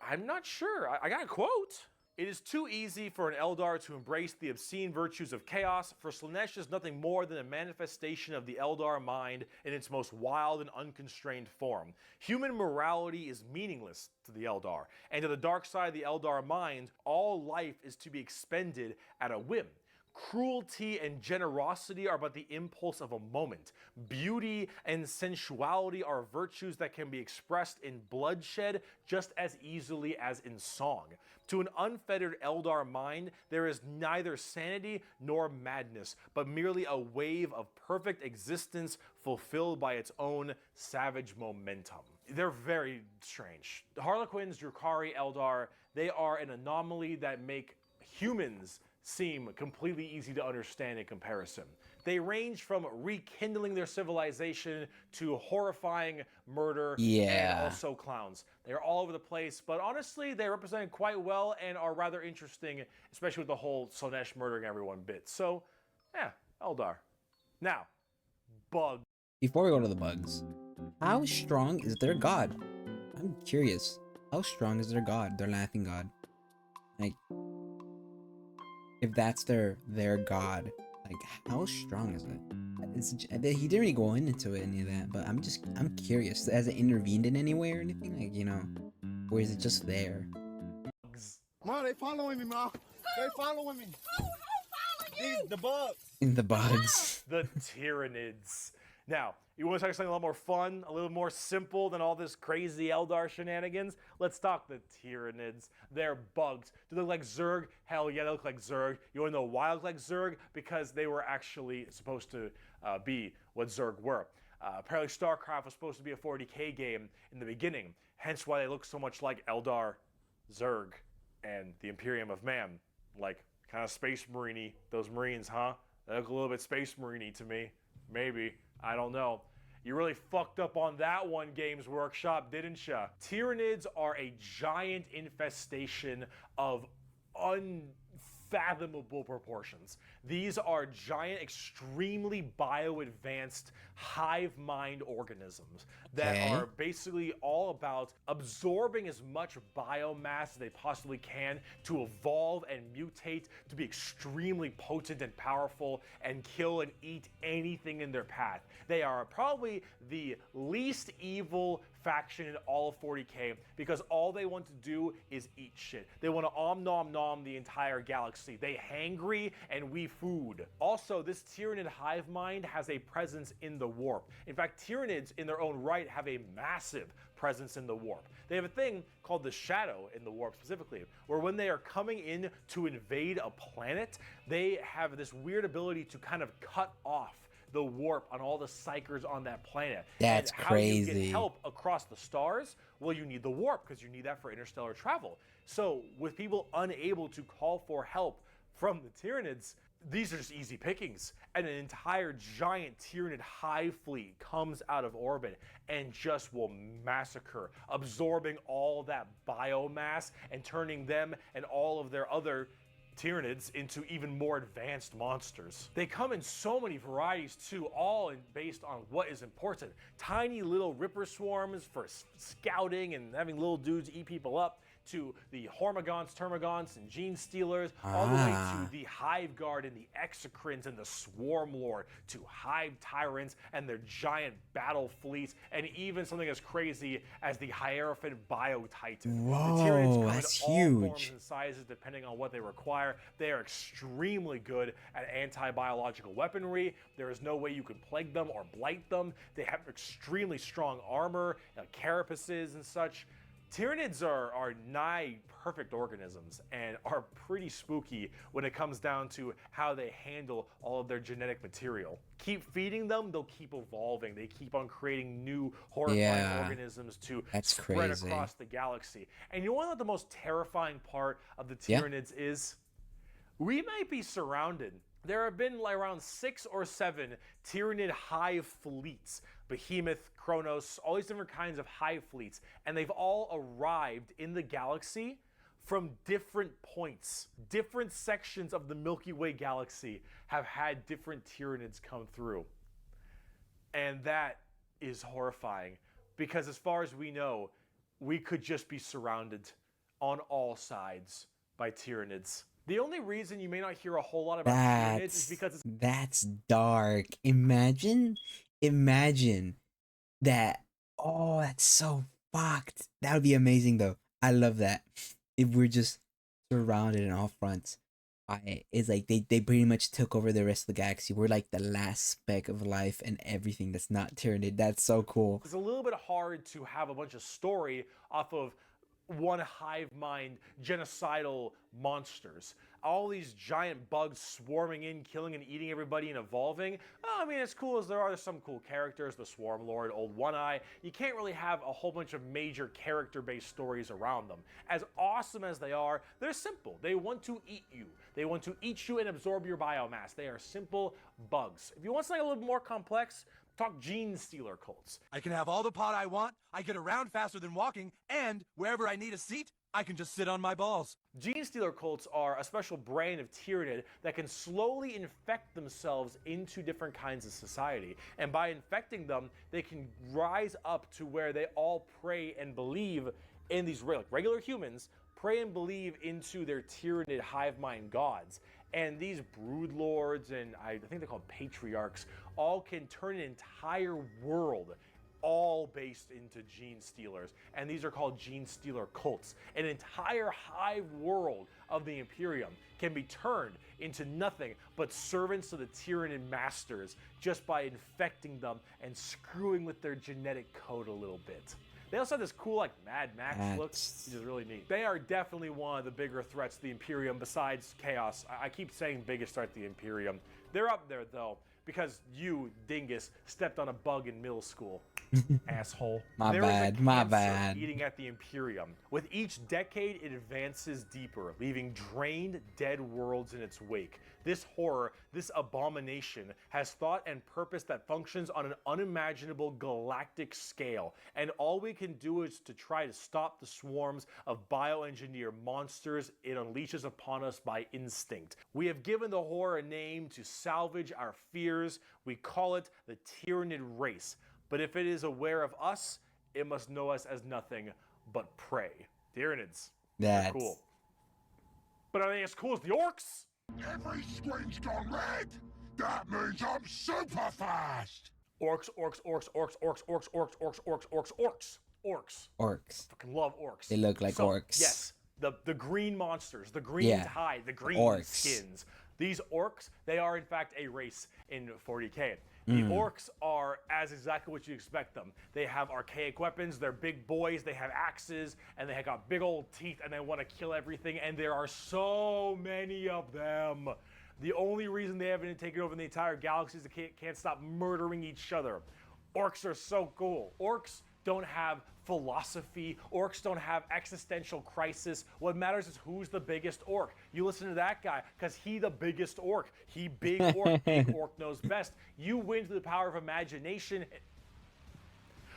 I'm not sure. I got a quote. It is too easy for an Eldar to embrace the obscene virtues of chaos, for Slaanesh is nothing more than a manifestation of the Eldar mind in its most wild and unconstrained form. Human morality is meaningless to the Eldar, and to the dark side of the Eldar mind, all life is to be expended at a whim. Cruelty and generosity are but the impulse of a moment. Beauty and sensuality are virtues that can be expressed in bloodshed just as easily as in song. To an unfettered Eldar mind, there is neither sanity nor madness, but merely a wave of perfect existence fulfilled by its own savage momentum. They're very strange. The Harlequins, Drukhari, Eldar, they are an anomaly that make humans seem completely easy to understand in comparison. They range from rekindling their civilization to horrifying murder and also clowns. They're all over the place, but honestly, they represent quite well and are rather interesting, especially with the whole Slaanesh murdering everyone bit. So, yeah, Eldar. Now, bugs. Before we go to the bugs, how strong is their god? I'm curious. How strong is their god, their laughing god? Like, if that's their god, like how strong is it? He didn't really go into any of that, but I'm curious. Has it intervened in any way or anything? Like, you know, or is it just there? Mom, they following me, Mom. They following me. The bugs. In the bugs. The Tyranids. Now, you want to talk something a lot more fun, a little more simple than all this crazy Eldar shenanigans? Let's talk the Tyranids. They're bugs. Do they look like Zerg? Hell yeah, they look like Zerg. You want to know why they look like Zerg? Because they were actually supposed to be what Zerg were. Apparently StarCraft was supposed to be a 40k game in the beginning, hence why they look so much like Eldar, Zerg, and the Imperium of Man. Like, kind of Space Marine-y, those Marines, huh? They look a little bit Space Marine-y to me. Maybe. I don't know. You really fucked up on that one, Games Workshop, didn't ya? Tyranids are a giant infestation of unfathomable proportions. These are giant, extremely bio-advanced hive mind organisms that are basically all about absorbing as much biomass as they possibly can to evolve and mutate to be extremely potent and powerful and kill and eat anything in their path. They are probably the least evil faction in all of 40k because all they want to do is eat shit. They want to nom nom the entire galaxy. They hangry and we food. Also, this Tyranid hive mind has a presence in the warp. In fact, Tyranids in their own right have a massive presence in the warp. They have a thing called the shadow in the warp specifically, where when they are coming in to invade a planet, they have this weird ability to kind of cut off the warp on all the psychers on that planet. That's and crazy. How you get help across the stars? Well, you need the warp because you need that for interstellar travel. So with people unable to call for help from the Tyranids, these are just easy pickings. And an entire giant Tyranid hive fleet comes out of orbit and just will massacre, absorbing all that biomass and turning them and all of their other Tyranids into even more advanced monsters. They come in so many varieties too, all based on what is important. Tiny little ripper swarms for scouting and having little dudes eat people up, to the Hormigons, Termagants, and Genestealers, all the way to the Hive Guard and the Exocrines and the Swarm Lord, to Hive Tyrants and their giant battle fleets, and even something as crazy as the Hierophant Bio-Titan. Whoa, the Tyranids come that's in all huge. forms and sizes depending on what they require. They are extremely good at anti-biological weaponry. There is no way you can plague them or blight them. They have extremely strong armor, carapaces and such. Tyranids are nigh perfect organisms and are pretty spooky when it comes down to how they handle all of their genetic material. Keep feeding them, they'll keep evolving. They keep on creating new horrifying organisms to spread across the galaxy. And you know what the most terrifying part of the Tyranids is? We might be surrounded. There have been like around 6 or 7 Tyranid hive fleets. Behemoth, Kronos, all these different kinds of hive fleets. And they've all arrived in the galaxy from different points. Different sections of the Milky Way galaxy have had different Tyranids come through. And that is horrifying. Because as far as we know, we could just be surrounded on all sides by Tyranids. The only reason you may not hear a whole lot about Tyranids is because it's That's dark. Imagine that. Oh, that's so fucked. That would be amazing though. I love that. If we're just surrounded on all fronts by, it's like they pretty much took over the rest of the galaxy. We're like the last speck of life and everything that's not Tyranid. That's so cool. It's a little bit hard to have a bunch of story off of one hive mind genocidal monsters. All these giant bugs swarming in, killing and eating everybody and evolving. Oh, I mean, as cool as there are some cool characters, the Swarm Lord, Old One Eye, you can't really have a whole bunch of major character-based stories around them. As awesome as they are, they're simple. They want to eat you. They want to eat you and absorb your biomass. They are simple bugs. If you want something a little more complex, talk Genestealer Cults. I can have all the pot I want, I get around faster than walking, and wherever I need a seat, I can just sit on my balls. Genestealer Cults are a special brand of Tyranid that can slowly infect themselves into different kinds of society. And by infecting them, they can rise up to where they all pray and believe in these regular humans, pray and believe into their Tyranid hive mind gods. And these brood lords, and I think they're called patriarchs, all can turn an entire world all based into Genestealers. And these are called Genestealer Cults. An entire hive world of the Imperium can be turned into nothing but servants of the Tyranid masters just by infecting them and screwing with their genetic code a little bit. They also have this cool, like, Mad Max look, which is really neat. They are definitely one of the bigger threats to the Imperium besides Chaos. I keep saying biggest threat to the Imperium. They're up there, though, because you, dingus, stepped on a bug in middle school. Asshole. My There is a bad, my cancer bad. eating at the Imperium. With each decade, it advances deeper, leaving drained, dead worlds in its wake. This horror, this abomination, has thought and purpose that functions on an unimaginable galactic scale. And all we can do is to try to stop the swarms of bioengineer monsters it unleashes upon us by instinct. We have given the horror a name to salvage our fears. We call it the Tyranid race. But if it is aware of us, it must know us as nothing but prey. Tyranids. They're cool. But are they as cool as the Orks? Every screen's gone red! That means I'm super fast! Orks, orks, orks, orks, orks, orks, orks, orks, orks, orks, orks. Orks. Orcs. Fucking love orks. They look like orcs. Yes, the green monsters, the green hide, the green orcs. skins. These orks, they are in fact a race in 40k. The orks are as exactly what you expect them. They have archaic weapons, they're big boys, they have axes, and they have got big old teeth, and they want to kill everything, and there are so many of them. The only reason they haven't taken over the entire galaxy is they can't stop murdering each other. Orks are so cool. Orks don't have philosophy. Orks don't have existential crisis. What matters is who's the biggest orc. You listen to that guy because he the biggest orc. He big orc. Big orc knows best. You win through the power of imagination.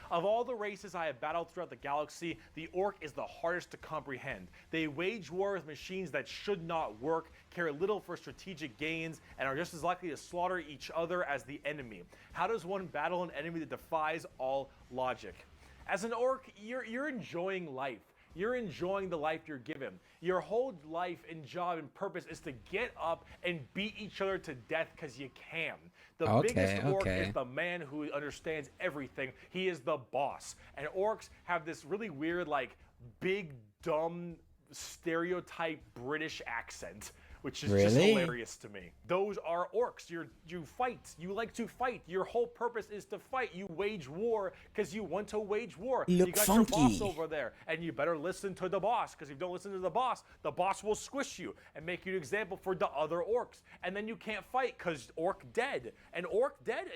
Of all the races I have battled throughout the galaxy, the orc is the hardest to comprehend. They wage war with machines that should not work, care little for strategic gains, and are just as likely to slaughter each other as the enemy. How does one battle an enemy that defies all logic? As an orc, you're enjoying life. You're enjoying the life you're given. Your whole life and job and purpose is to get up and beat each other to death because you can. The biggest orc is the man who understands everything. He is the boss. And orcs have this really weird, like, big, dumb, stereotype British accent, which is just hilarious to me. Those are orcs. You fight. You like to fight. Your whole purpose is to fight. You wage war because you want to wage war. You got your boss over there, and you better listen to the boss, because if you don't listen to the boss will squish you and make you an example for the other orcs. And then you can't fight because orc dead. And orc dead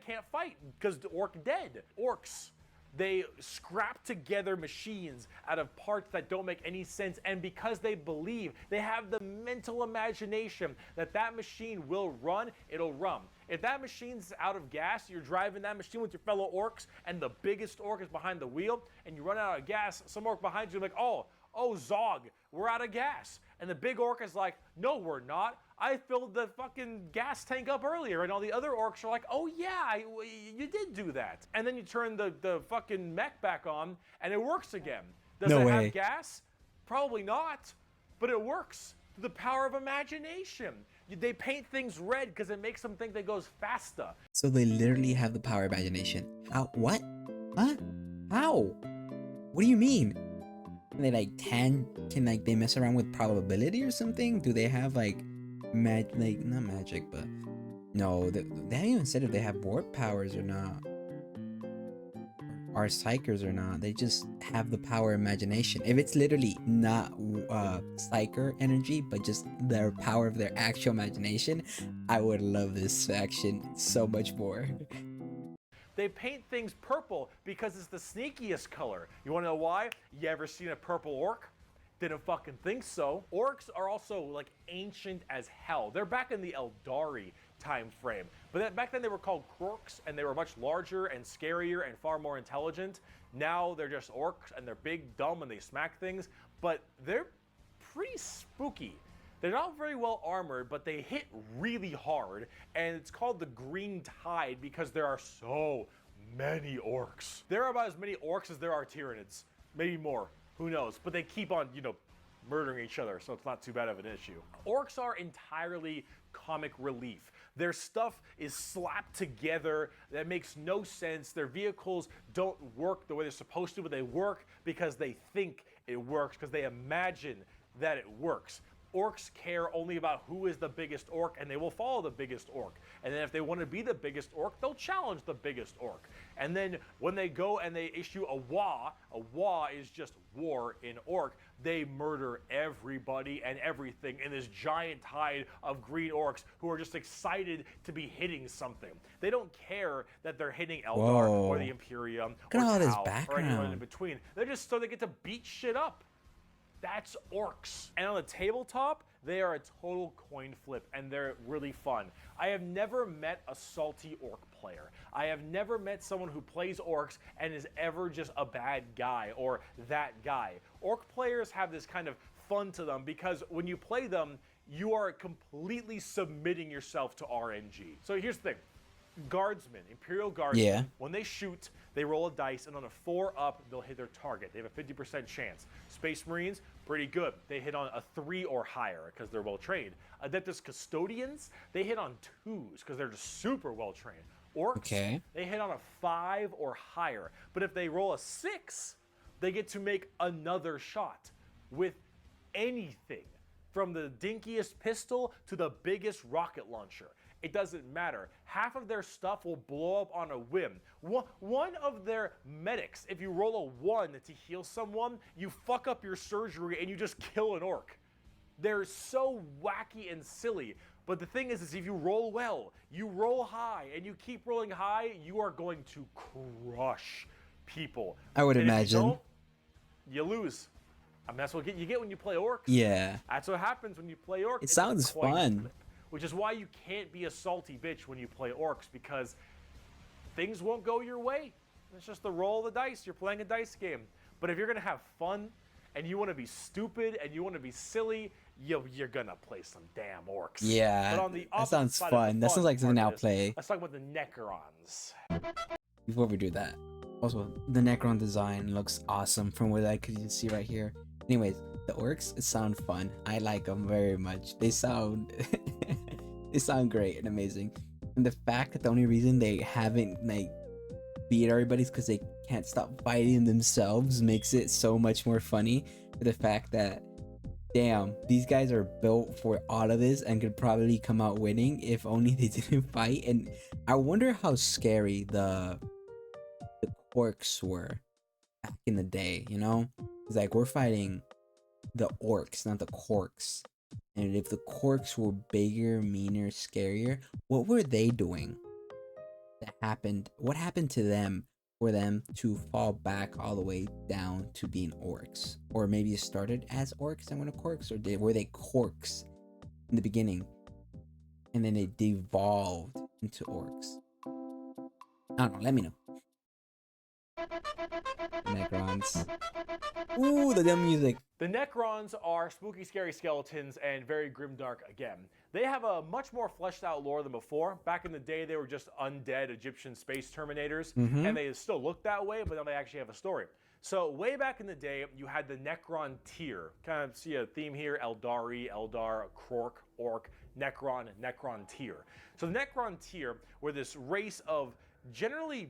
can't fight because orc dead. Orcs. They scrap together machines out of parts that don't make any sense, and because they believe, they have the mental imagination that that machine will run, it'll run. If that machine's out of gas, you're driving that machine with your fellow orcs, and the biggest orc is behind the wheel, and you run out of gas, some orc behind you is like, oh, oh, Zog, we're out of gas. And the big orc is like, no, we're not. I filled the fucking gas tank up earlier. And all the other orcs are like, oh yeah, you did do that. And then you turn the fucking mech back on and it works again. Does No it way. have gas? Probably not, but it works. The power of imagination. They paint things red because it makes them think they goes faster. So they literally have the power of imagination. How? What? Huh? How? What do you mean? Can they like can like they mess around with probability or something? Do they have like not magic, but no, they haven't even said if they have warp powers or not, or psychers or not. They just have the power of imagination. If it's literally not psyker energy, but just their power of their actual imagination, I would love this faction so much more. They paint things purple because it's the sneakiest color. You wanna know why? You ever seen a purple orc? Didn't fucking think so. Orcs are also like ancient as hell. They're back in the Eldari time frame. But back then they were called Orks, and they were much larger and scarier and far more intelligent. Now they're just orcs, and they're big, dumb, and they smack things. But they're pretty spooky. They're not very well armored, but they hit really hard, and it's called the Green Tide because there are so many orcs. There are about as many orcs as there are Tyranids, maybe more, who knows, but they keep on, murdering each other, so it's not too bad of an issue. Orcs are entirely comic relief. Their stuff is slapped together, that makes no sense. Their vehicles don't work the way they're supposed to, but they work because they think it works, because they imagine that it works. Orcs care only about who is the biggest orc, and they will follow the biggest orc. And then if they want to be the biggest orc, they'll challenge the biggest orc. And then when they go and they issue a wa is just war in orc, they murder everybody and everything in this giant tide of green orcs who are just excited to be hitting something. They don't care that they're hitting Eldar or the Imperium or Tau or anyone in between. They're just so they get to beat shit up. That's orcs. And on the tabletop, they are a total coin flip, and they're really fun. I have never met a salty orc player. I have never met someone who plays orcs and is ever just a bad guy or that guy. Orc players have this kind of fun to them because when you play them, you are completely submitting yourself to RNG. So here's the thing. Guardsmen, Imperial Guardsmen, when they shoot, they roll a dice, and on a 4 up, they'll hit their target. They have a 50% chance. Space Marines, pretty good. They hit on a 3 or higher because they're well trained. Adeptus Custodians, they hit on 2s because they're just super well trained. Orcs, they hit on a 5 or higher. But if they roll a 6, they get to make another shot with anything, from the dinkiest pistol to the biggest rocket launcher. It doesn't matter. Half of their stuff will blow up on a whim. One of their medics, if you roll a 1 to heal someone, you fuck up your surgery and you just kill an orc. They're so wacky and silly. But the thing is if you roll well, you roll high, and you keep rolling high, you are going to crush people. I would imagine. If you don't, you lose. I mean, that's what you get when you play orcs. Yeah. That's what happens when you play orcs. It sounds fun. Flip. Which is why you can't be a salty bitch when you play orcs, because things won't go your way. It's just the roll of the dice. You're playing a dice game. But if you're going to have fun and you want to be stupid and you want to be silly, you're going to play some damn orcs. Yeah, but on the that sounds side fun. That sounds like something I'll play. Let's talk about the Necrons. Before we do that, also, the Necron design looks awesome from what I could see right here. Anyways, the orcs sound fun. I like them very much. They sound they sound great and amazing. And the fact that the only reason they haven't beat everybody is because they can't stop fighting themselves makes it so much more funny. The fact that, damn, these guys are built for all of this and could probably come out winning if only they didn't fight. And I wonder how scary the orcs were back in the day, It's like we're fighting the orcs, not the corks. And if the corks were bigger, meaner, scarier, what were they doing that happened? What happened to them for them to fall back all the way down to being orcs? Or maybe it started as orcs and went to corks, or were they corks in the beginning and then they devolved into orcs? I don't know. Let me know. Necrons. Ooh, the dumb music. The Necrons are spooky, scary skeletons and very grimdark again. They have a much more fleshed out lore than before. Back in the day, they were just undead Egyptian space terminators, and they still look that way, but now they actually have a story. So way back in the day, you had the Necron tier. Kind of see a theme here: Eldari, Eldar, Krork, Ork, Necron, Necron tier. So the Necron tier were this race of generally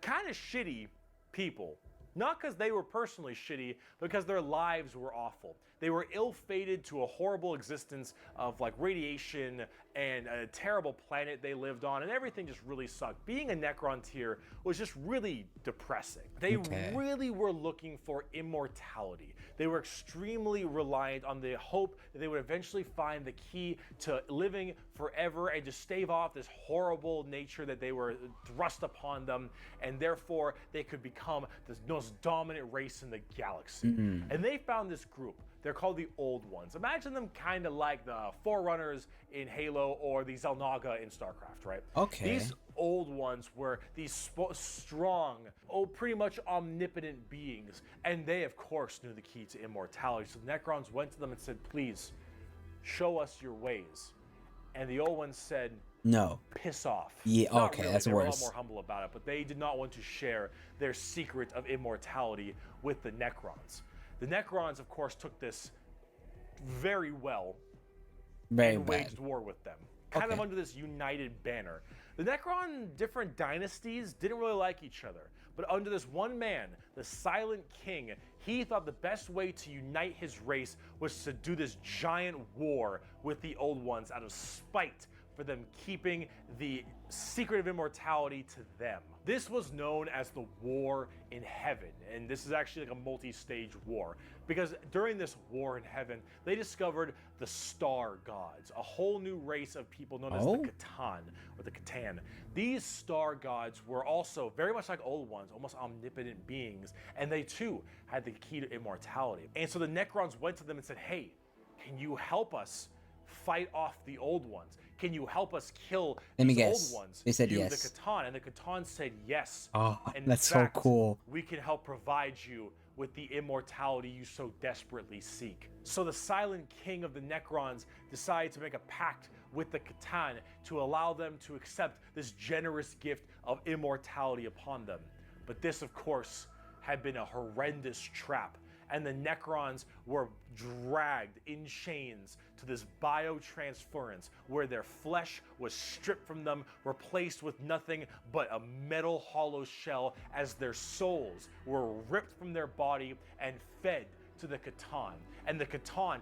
kind of shitty people. Not because they were personally shitty, because their lives were awful. They were ill-fated to a horrible existence of like radiation and a terrible planet they lived on, and everything just really sucked. Being a Necron tier was just really depressing. They really were looking for immortality. They were extremely reliant on the hope that they would eventually find the key to living forever and just stave off this horrible nature that they were thrust upon them, and therefore they could become the most dominant race in the galaxy. And they found this group. They're called the Old Ones. Imagine them kind of like the Forerunners in Halo or the Xel'Naga in StarCraft, right? Okay. These Old Ones were these strong, pretty much omnipotent beings, and they, of course, knew the key to immortality. So the Necrons went to them and said, please, show us your ways. And the Old Ones said, no. Piss off. Yeah, Not okay, really. that's they worse. Were a lot more humble about it, but they did not want to share their secret of immortality with the Necrons. The Necrons, of course, took this very well and waged war with them, kind of under this united banner. The Necron different dynasties didn't really like each other, but under this one man, the Silent King, he thought the best way to unite his race was to do this giant war with the Old Ones out of spite for them keeping the secret of immortality to them. This was known as the War in Heaven, and this is actually like a multi-stage war, because during this war in heaven, they discovered the Star Gods, a whole new race of people known as the Catan, or the Catan. These Star Gods were also very much like Old Ones, almost omnipotent beings, and they too had the key to immortality. And so the Necrons went to them and said, hey, can you help us fight off the Old Ones? Can you help us kill these Old Ones? They said you, yes. The Catan, and the Catan said yes. Oh, and that's in fact, so cool. We can help provide you with the immortality you so desperately seek. So the Silent King of the Necrons decided to make a pact with the Catan to allow them to accept this generous gift of immortality upon them. But this, of course, had been a horrendous trap, and the Necrons were dragged in chains to this biotransference where their flesh was stripped from them, replaced with nothing but a metal hollow shell, as their souls were ripped from their body and fed to the Catan. And the Catan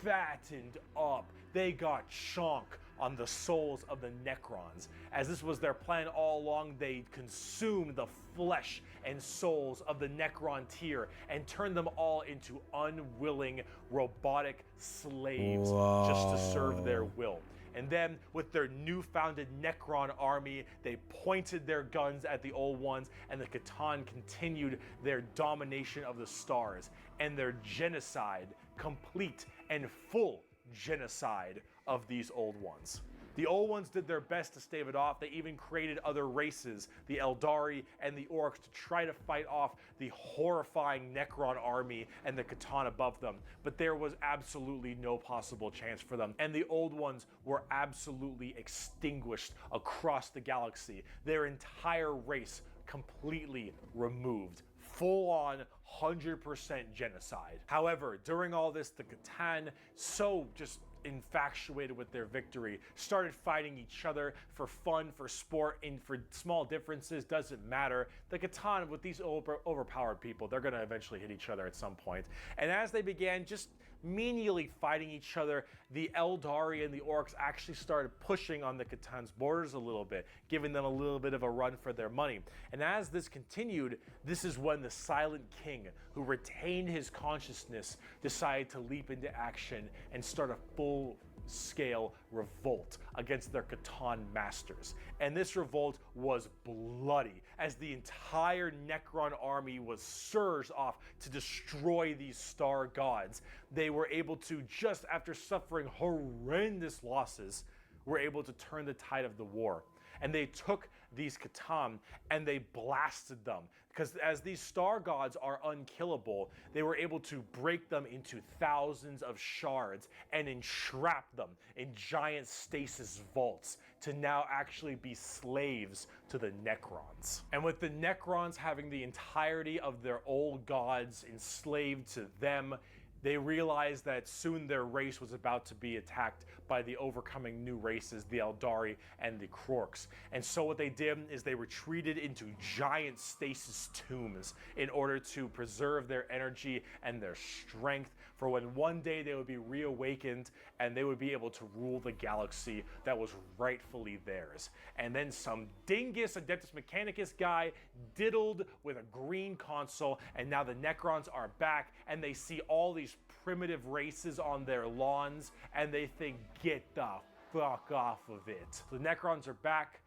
fattened up. They got chonk on the souls of the Necrons. As this was their plan all along, they consumed the flesh and souls of the Necron tier and turned them all into unwilling robotic slaves just to serve their will. And then, with their new-founded Necron army, they pointed their guns at the Old Ones, and the Catan continued their domination of the stars and their genocide, complete and full genocide of these Old Ones. The Old Ones did their best to stave it off. They even created other races, the Eldari and the Orks, to try to fight off the horrifying Necron army and the Catan above them. But there was absolutely no possible chance for them. And the Old Ones were absolutely extinguished across the galaxy. Their entire race completely removed. Full-on 100% genocide. However, during all this, the Catan, so just infatuated with their victory, started fighting each other for fun, for sport, and for small differences. Doesn't matter. The Catan, with these overpowered people, they're going to eventually hit each other at some point. And as they began just menially fighting each other, the Eldari and the Orks actually started pushing on the Catan's borders a little bit, giving them a little bit of a run for their money. And as this continued, this is when the Silent King, who retained his consciousness, decided to leap into action and start a full-scale revolt against their Catan masters. And this revolt was bloody, as the entire Necron army was surged off to destroy these star gods. They were able to, just after suffering horrendous losses, were able to turn the tide of the war. And they took these Catan and they blasted them. Because as these star gods are unkillable, they were able to break them into thousands of shards and entrap them in giant stasis vaults to now actually be slaves to the Necrons. And with the Necrons having the entirety of their old gods enslaved to them, they realized that soon their race was about to be attacked by the overcoming new races, the Eldari and the Orks. And so what they did is they retreated into giant stasis tombs in order to preserve their energy and their strength for when one day they would be reawakened and they would be able to rule the galaxy that was rightfully theirs. And then some dingus Adeptus Mechanicus guy diddled with a green console, and now the Necrons are back and they see all these primitive races on their lawns and they think, get the fuck off of it. The Necrons are back,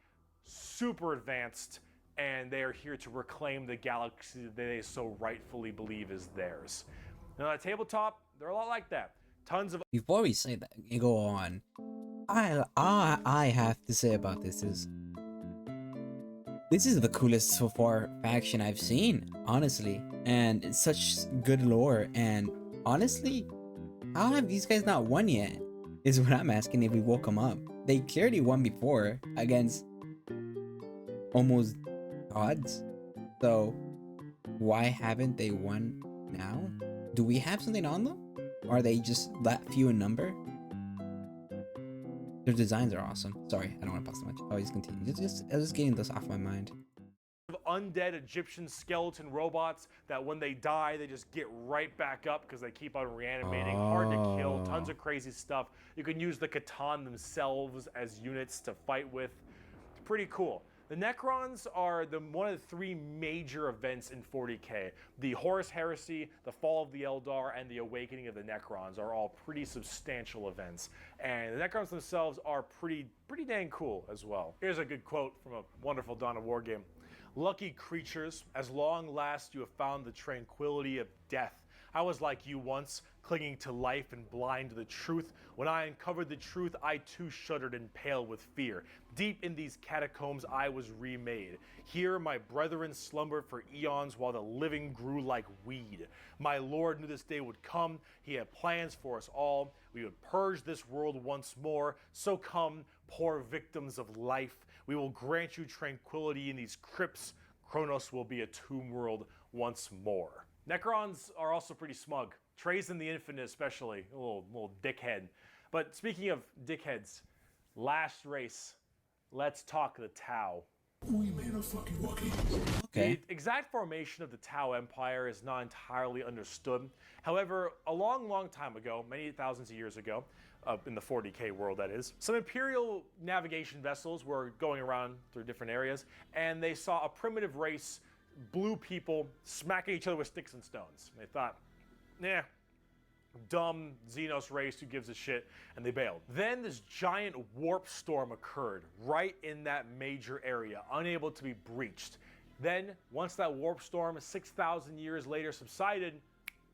super advanced, and they are here to reclaim the galaxy that they so rightfully believe is theirs. Now at tabletop, they're a lot like that. Tons of— Before we say that, you go on. I have to say about this is the coolest so far faction I've seen, honestly, and it's such good lore. And honestly, how have these guys not won yet? Is what I'm asking. If we woke them up, they clearly won before against almost gods. So why haven't they won now? Do we have something on them? Are they just that few in number? Their designs are awesome. Sorry, I don't want to pause too much. I'll just continue. I was just getting this off my mind. Undead Egyptian skeleton robots that when they die, they just get right back up because they keep on reanimating. Hard to kill, tons of crazy stuff. You can use the Catan themselves as units to fight with. It's pretty cool. The Necrons are one of the three major events in 40k. The Horus Heresy, the Fall of the Eldar, and the Awakening of the Necrons are all pretty substantial events. And the Necrons themselves are pretty dang cool as well. Here's a good quote from a wonderful Dawn of War game. Lucky creatures, as long last you have found the tranquility of death. I was like you once, clinging to life and blind to the truth. When I uncovered the truth, I too shuddered and paled with fear. Deep in these catacombs I was remade. Here my brethren slumbered for eons while the living grew like weed. My Lord knew this day would come. He had plans for us all. We would purge this world once more. So come, poor victims of life. We will grant you tranquility in these crypts. Kronos will be a tomb world once more. Necrons are also pretty smug. Trazen the Infinite especially, a little dickhead. But speaking of dickheads, last race, let's talk the Tau. We made a fucking walkie. Okay. The exact formation of the Tau Empire is not entirely understood. However, a long time ago, many thousands of years ago, in the 40k world that is, some Imperial navigation vessels were going around through different areas, and they saw a primitive race, blue people, smacking each other with sticks and stones. And they thought, nah, dumb Xenos race, who gives a shit, and they bailed. Then this giant warp storm occurred right in that major area, unable to be breached. Then, once that warp storm 6,000 years later subsided,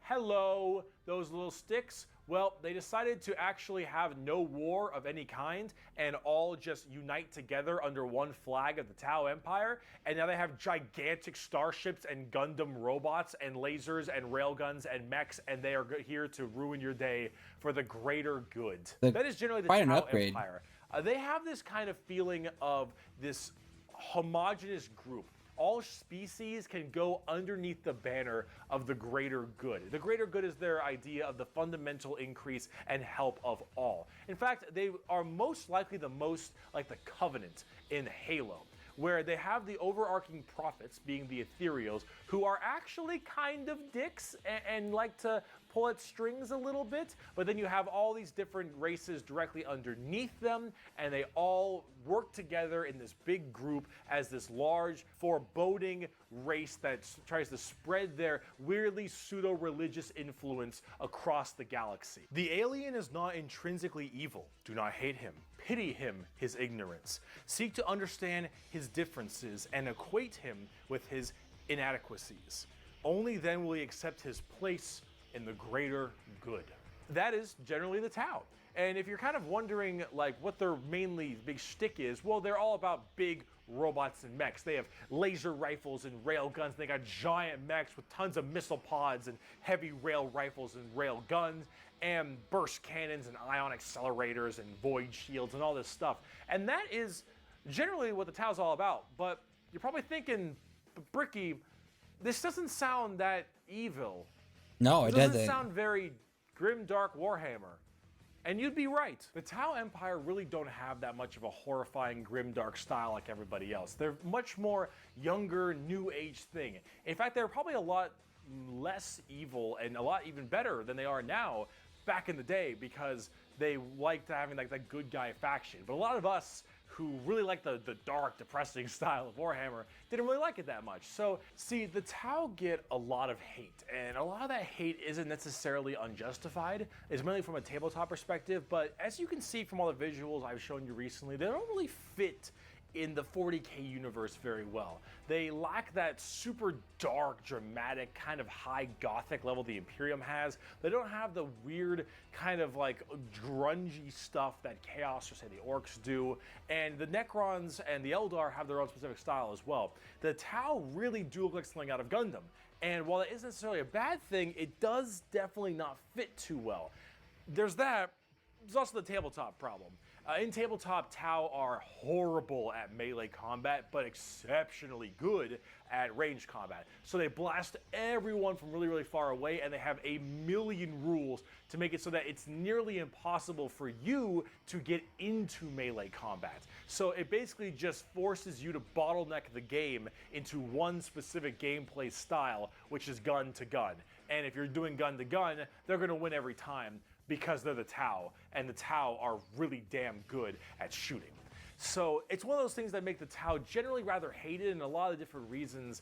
hello, those little sticks. Well, they decided to actually have no war of any kind and all just unite together under one flag of the Tau Empire. And now they have gigantic starships and Gundam robots and lasers and railguns and mechs, and they are here to ruin your day for the greater good. That is generally the Tau Empire. They have this kind of feeling of this homogenous group. All species can go underneath the banner of the greater good. The greater good is their idea of the fundamental increase and help of all. In fact, they are most likely the most like the Covenant in Halo, where they have the overarching prophets, being the ethereals, who are actually kind of dicks and like to pull at strings a little bit, but then you have all these different races directly underneath them, and they all work together in this big group as this large, foreboding race that tries to spread their weirdly pseudo-religious influence across the galaxy. The alien is not intrinsically evil. Do not hate him. Pity him, his ignorance. Seek to understand his differences and equate him with his inadequacies. Only then will he accept his place in the greater good. that is generally the Tau. And if you're kind of wondering like what their mainly big shtick is, well, they're all about big robots and mechs. They have laser rifles and rail guns. They got giant mechs with tons of missile pods and heavy rail rifles and rail guns and burst cannons and ion accelerators and void shields and all this stuff. And that is generally what the Tau's all about. But you're probably thinking, Bricky, this doesn't sound that evil. No, it doesn't. Doesn't sound very grim, dark Warhammer. And you'd be right. The Tau Empire really don't have that much of a horrifying, grim, dark style like everybody else. They're much more younger, new age thing. In fact, they're probably a lot less evil and a lot even better than they are now back in the day, because they liked having like that good guy faction. But a lot of us who really like the dark, depressing style of Warhammer didn't really like it that much. So, see, the Tau get a lot of hate, and a lot of that hate isn't necessarily unjustified. It's mainly from a tabletop perspective, but as you can see from all the visuals I've shown you recently, they don't really fit in the 40k universe very well. They lack that super dark, dramatic, kind of high gothic level the Imperium has. They don't have the weird kind of like grungy stuff that Chaos or say the Orks do. And the Necrons and the Eldar have their own specific style as well. The Tau really do look like something out of Gundam. And while it isn't necessarily a bad thing, it does definitely not fit too well. There's that. There's also the tabletop problem. In tabletop, Tau are horrible at melee combat, but exceptionally good at range combat. So they blast everyone from really, really far away, and they have a million rules to make it so that it's nearly impossible for you to get into melee combat. So it basically just forces you to bottleneck the game into one specific gameplay style, which is gun to gun. And if you're doing gun to gun, they're going to win every time, because they're the Tau, and the Tau are really damn good at shooting. So it's one of those things that make the Tau generally rather hated, and a lot of different reasons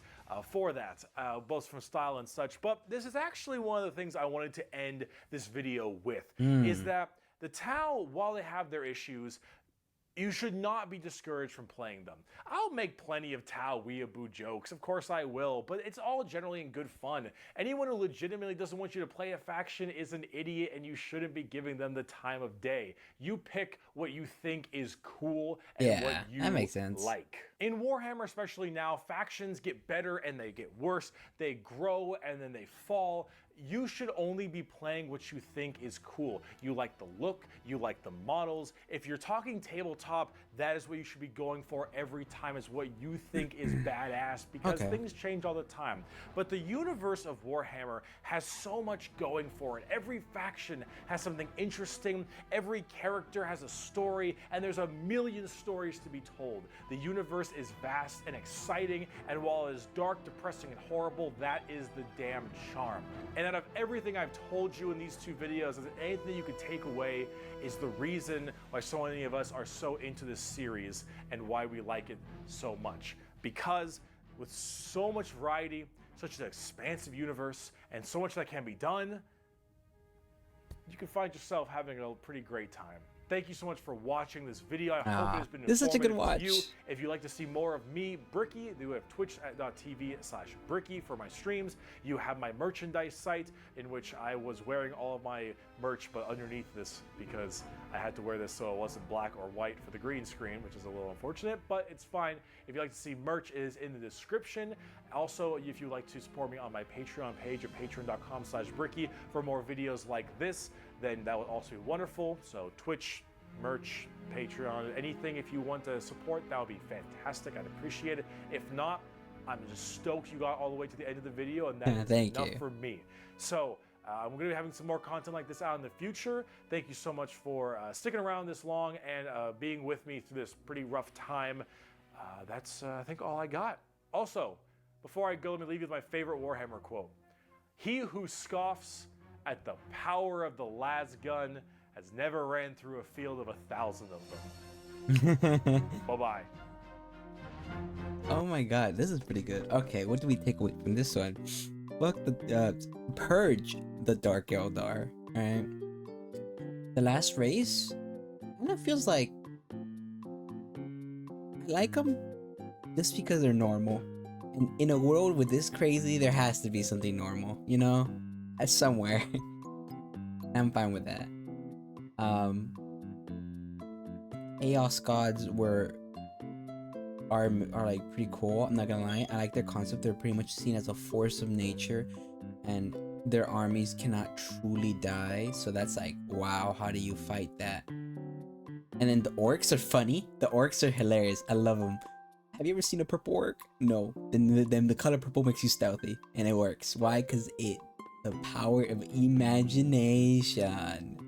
for that, both from style and such. But this is actually one of the things I wanted to end this video with, is that the Tau, while they have their issues, you should not be discouraged from playing them. I'll make plenty of Tau weeaboo jokes, of course I will, but it's all generally in good fun. Anyone who legitimately doesn't want you to play a faction is an idiot, and you shouldn't be giving them the time of day. You pick what you think is cool and what you that makes sense. like. In Warhammer, especially now, factions get better and they get worse. They grow and then they fall. You should only be playing what you think is cool. You like the look, you like the models. If you're talking tabletop, that is what you should be going for every time, is what you think is badass, because things change all the time. But the universe of Warhammer has so much going for it. Every faction has something interesting, every character has a story, and there's a million stories to be told. The universe is vast and exciting, and while it is dark, depressing, and horrible, that is the damn charm. And out of everything I've told you in these two videos, if anything you could take away is the reason why so many of us are so into this series and why we like it so much. Because with so much variety, such an expansive universe, and so much that can be done, you can find yourself having a pretty great time. Thank you so much for watching this video. I hope it has been this is such a good watch. for you. If you'd like to see more of me, Bricky, you have twitch.tv/Bricky for my streams. You have my merchandise site, in which I was wearing all of my merch, but underneath this, because I had to wear this so it wasn't black or white for the green screen, which is a little unfortunate, but it's fine. If you'd like to see merch, it is in the description. Also, if you'd like to support me on my Patreon page at patreon.com/Bricky for more videos like this, then that would also be wonderful. So Twitch, merch, Patreon, anything if you want to support, that would be fantastic. I'd appreciate it. If not, I'm just stoked you got all the way to the end of the video, and that is enough for me. So I'm going to be having some more content like this out in the future. Thank you so much for sticking around this long and being with me through this pretty rough time. That's, I think, all I got. Also, before I go, let me leave you with my favorite Warhammer quote. He who scoffs at the power of the las gun has never ran through a field of 1,000 of them. Bye-bye. Oh my god, this is pretty good. Okay, what do we take away from this one? Fuck the purge the Dark Eldar. Alright. The last race? It feels like I like them just because they're normal. And in a world with this crazy, there has to be something normal, you know? Somewhere. I'm fine with that. Chaos gods are like pretty cool. I'm not gonna lie. I like their concept. They're pretty much seen as a force of nature, and their armies cannot truly die. So that's like, wow, how do you fight that? And then the orcs are funny. The orcs are hilarious. I love them. Have you ever seen a purple orc? No. Then the color purple makes you stealthy, and it works. Why? Because the power of imagination.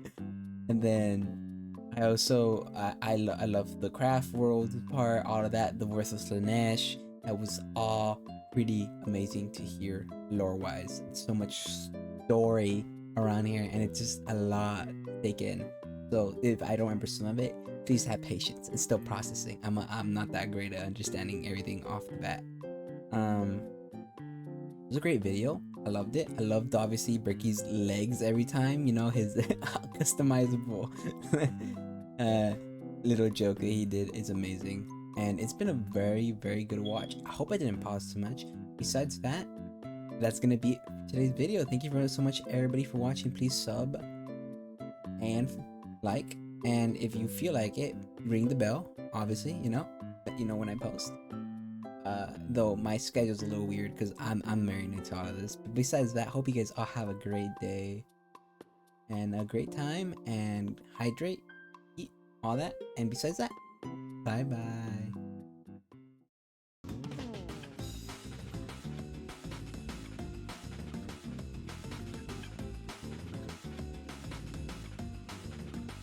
And then I also I love the Craftworld part, all of that. The Wars of Slaanesh. That was all pretty amazing to hear lore-wise. So much story around here, and it's just a lot to take in. So if I don't remember some of it, please have patience. It's still processing. I'm not that great at understanding everything off the bat. It was a great video. I loved it. I loved obviously Bricky's legs every time. You know, his customizable little joke that he did is amazing. And it's been a very, very good watch. I hope I didn't pause too much. Besides that, that's gonna be it for today's video. Thank you so much everybody for watching. Please sub and like, and if you feel like it, ring the bell, obviously, you know, let you know when I post. Though my schedule's a little weird because I'm very new to all of this. But besides that, hope you guys all have a great day and a great time, and hydrate, eat, all that. And besides that, bye bye.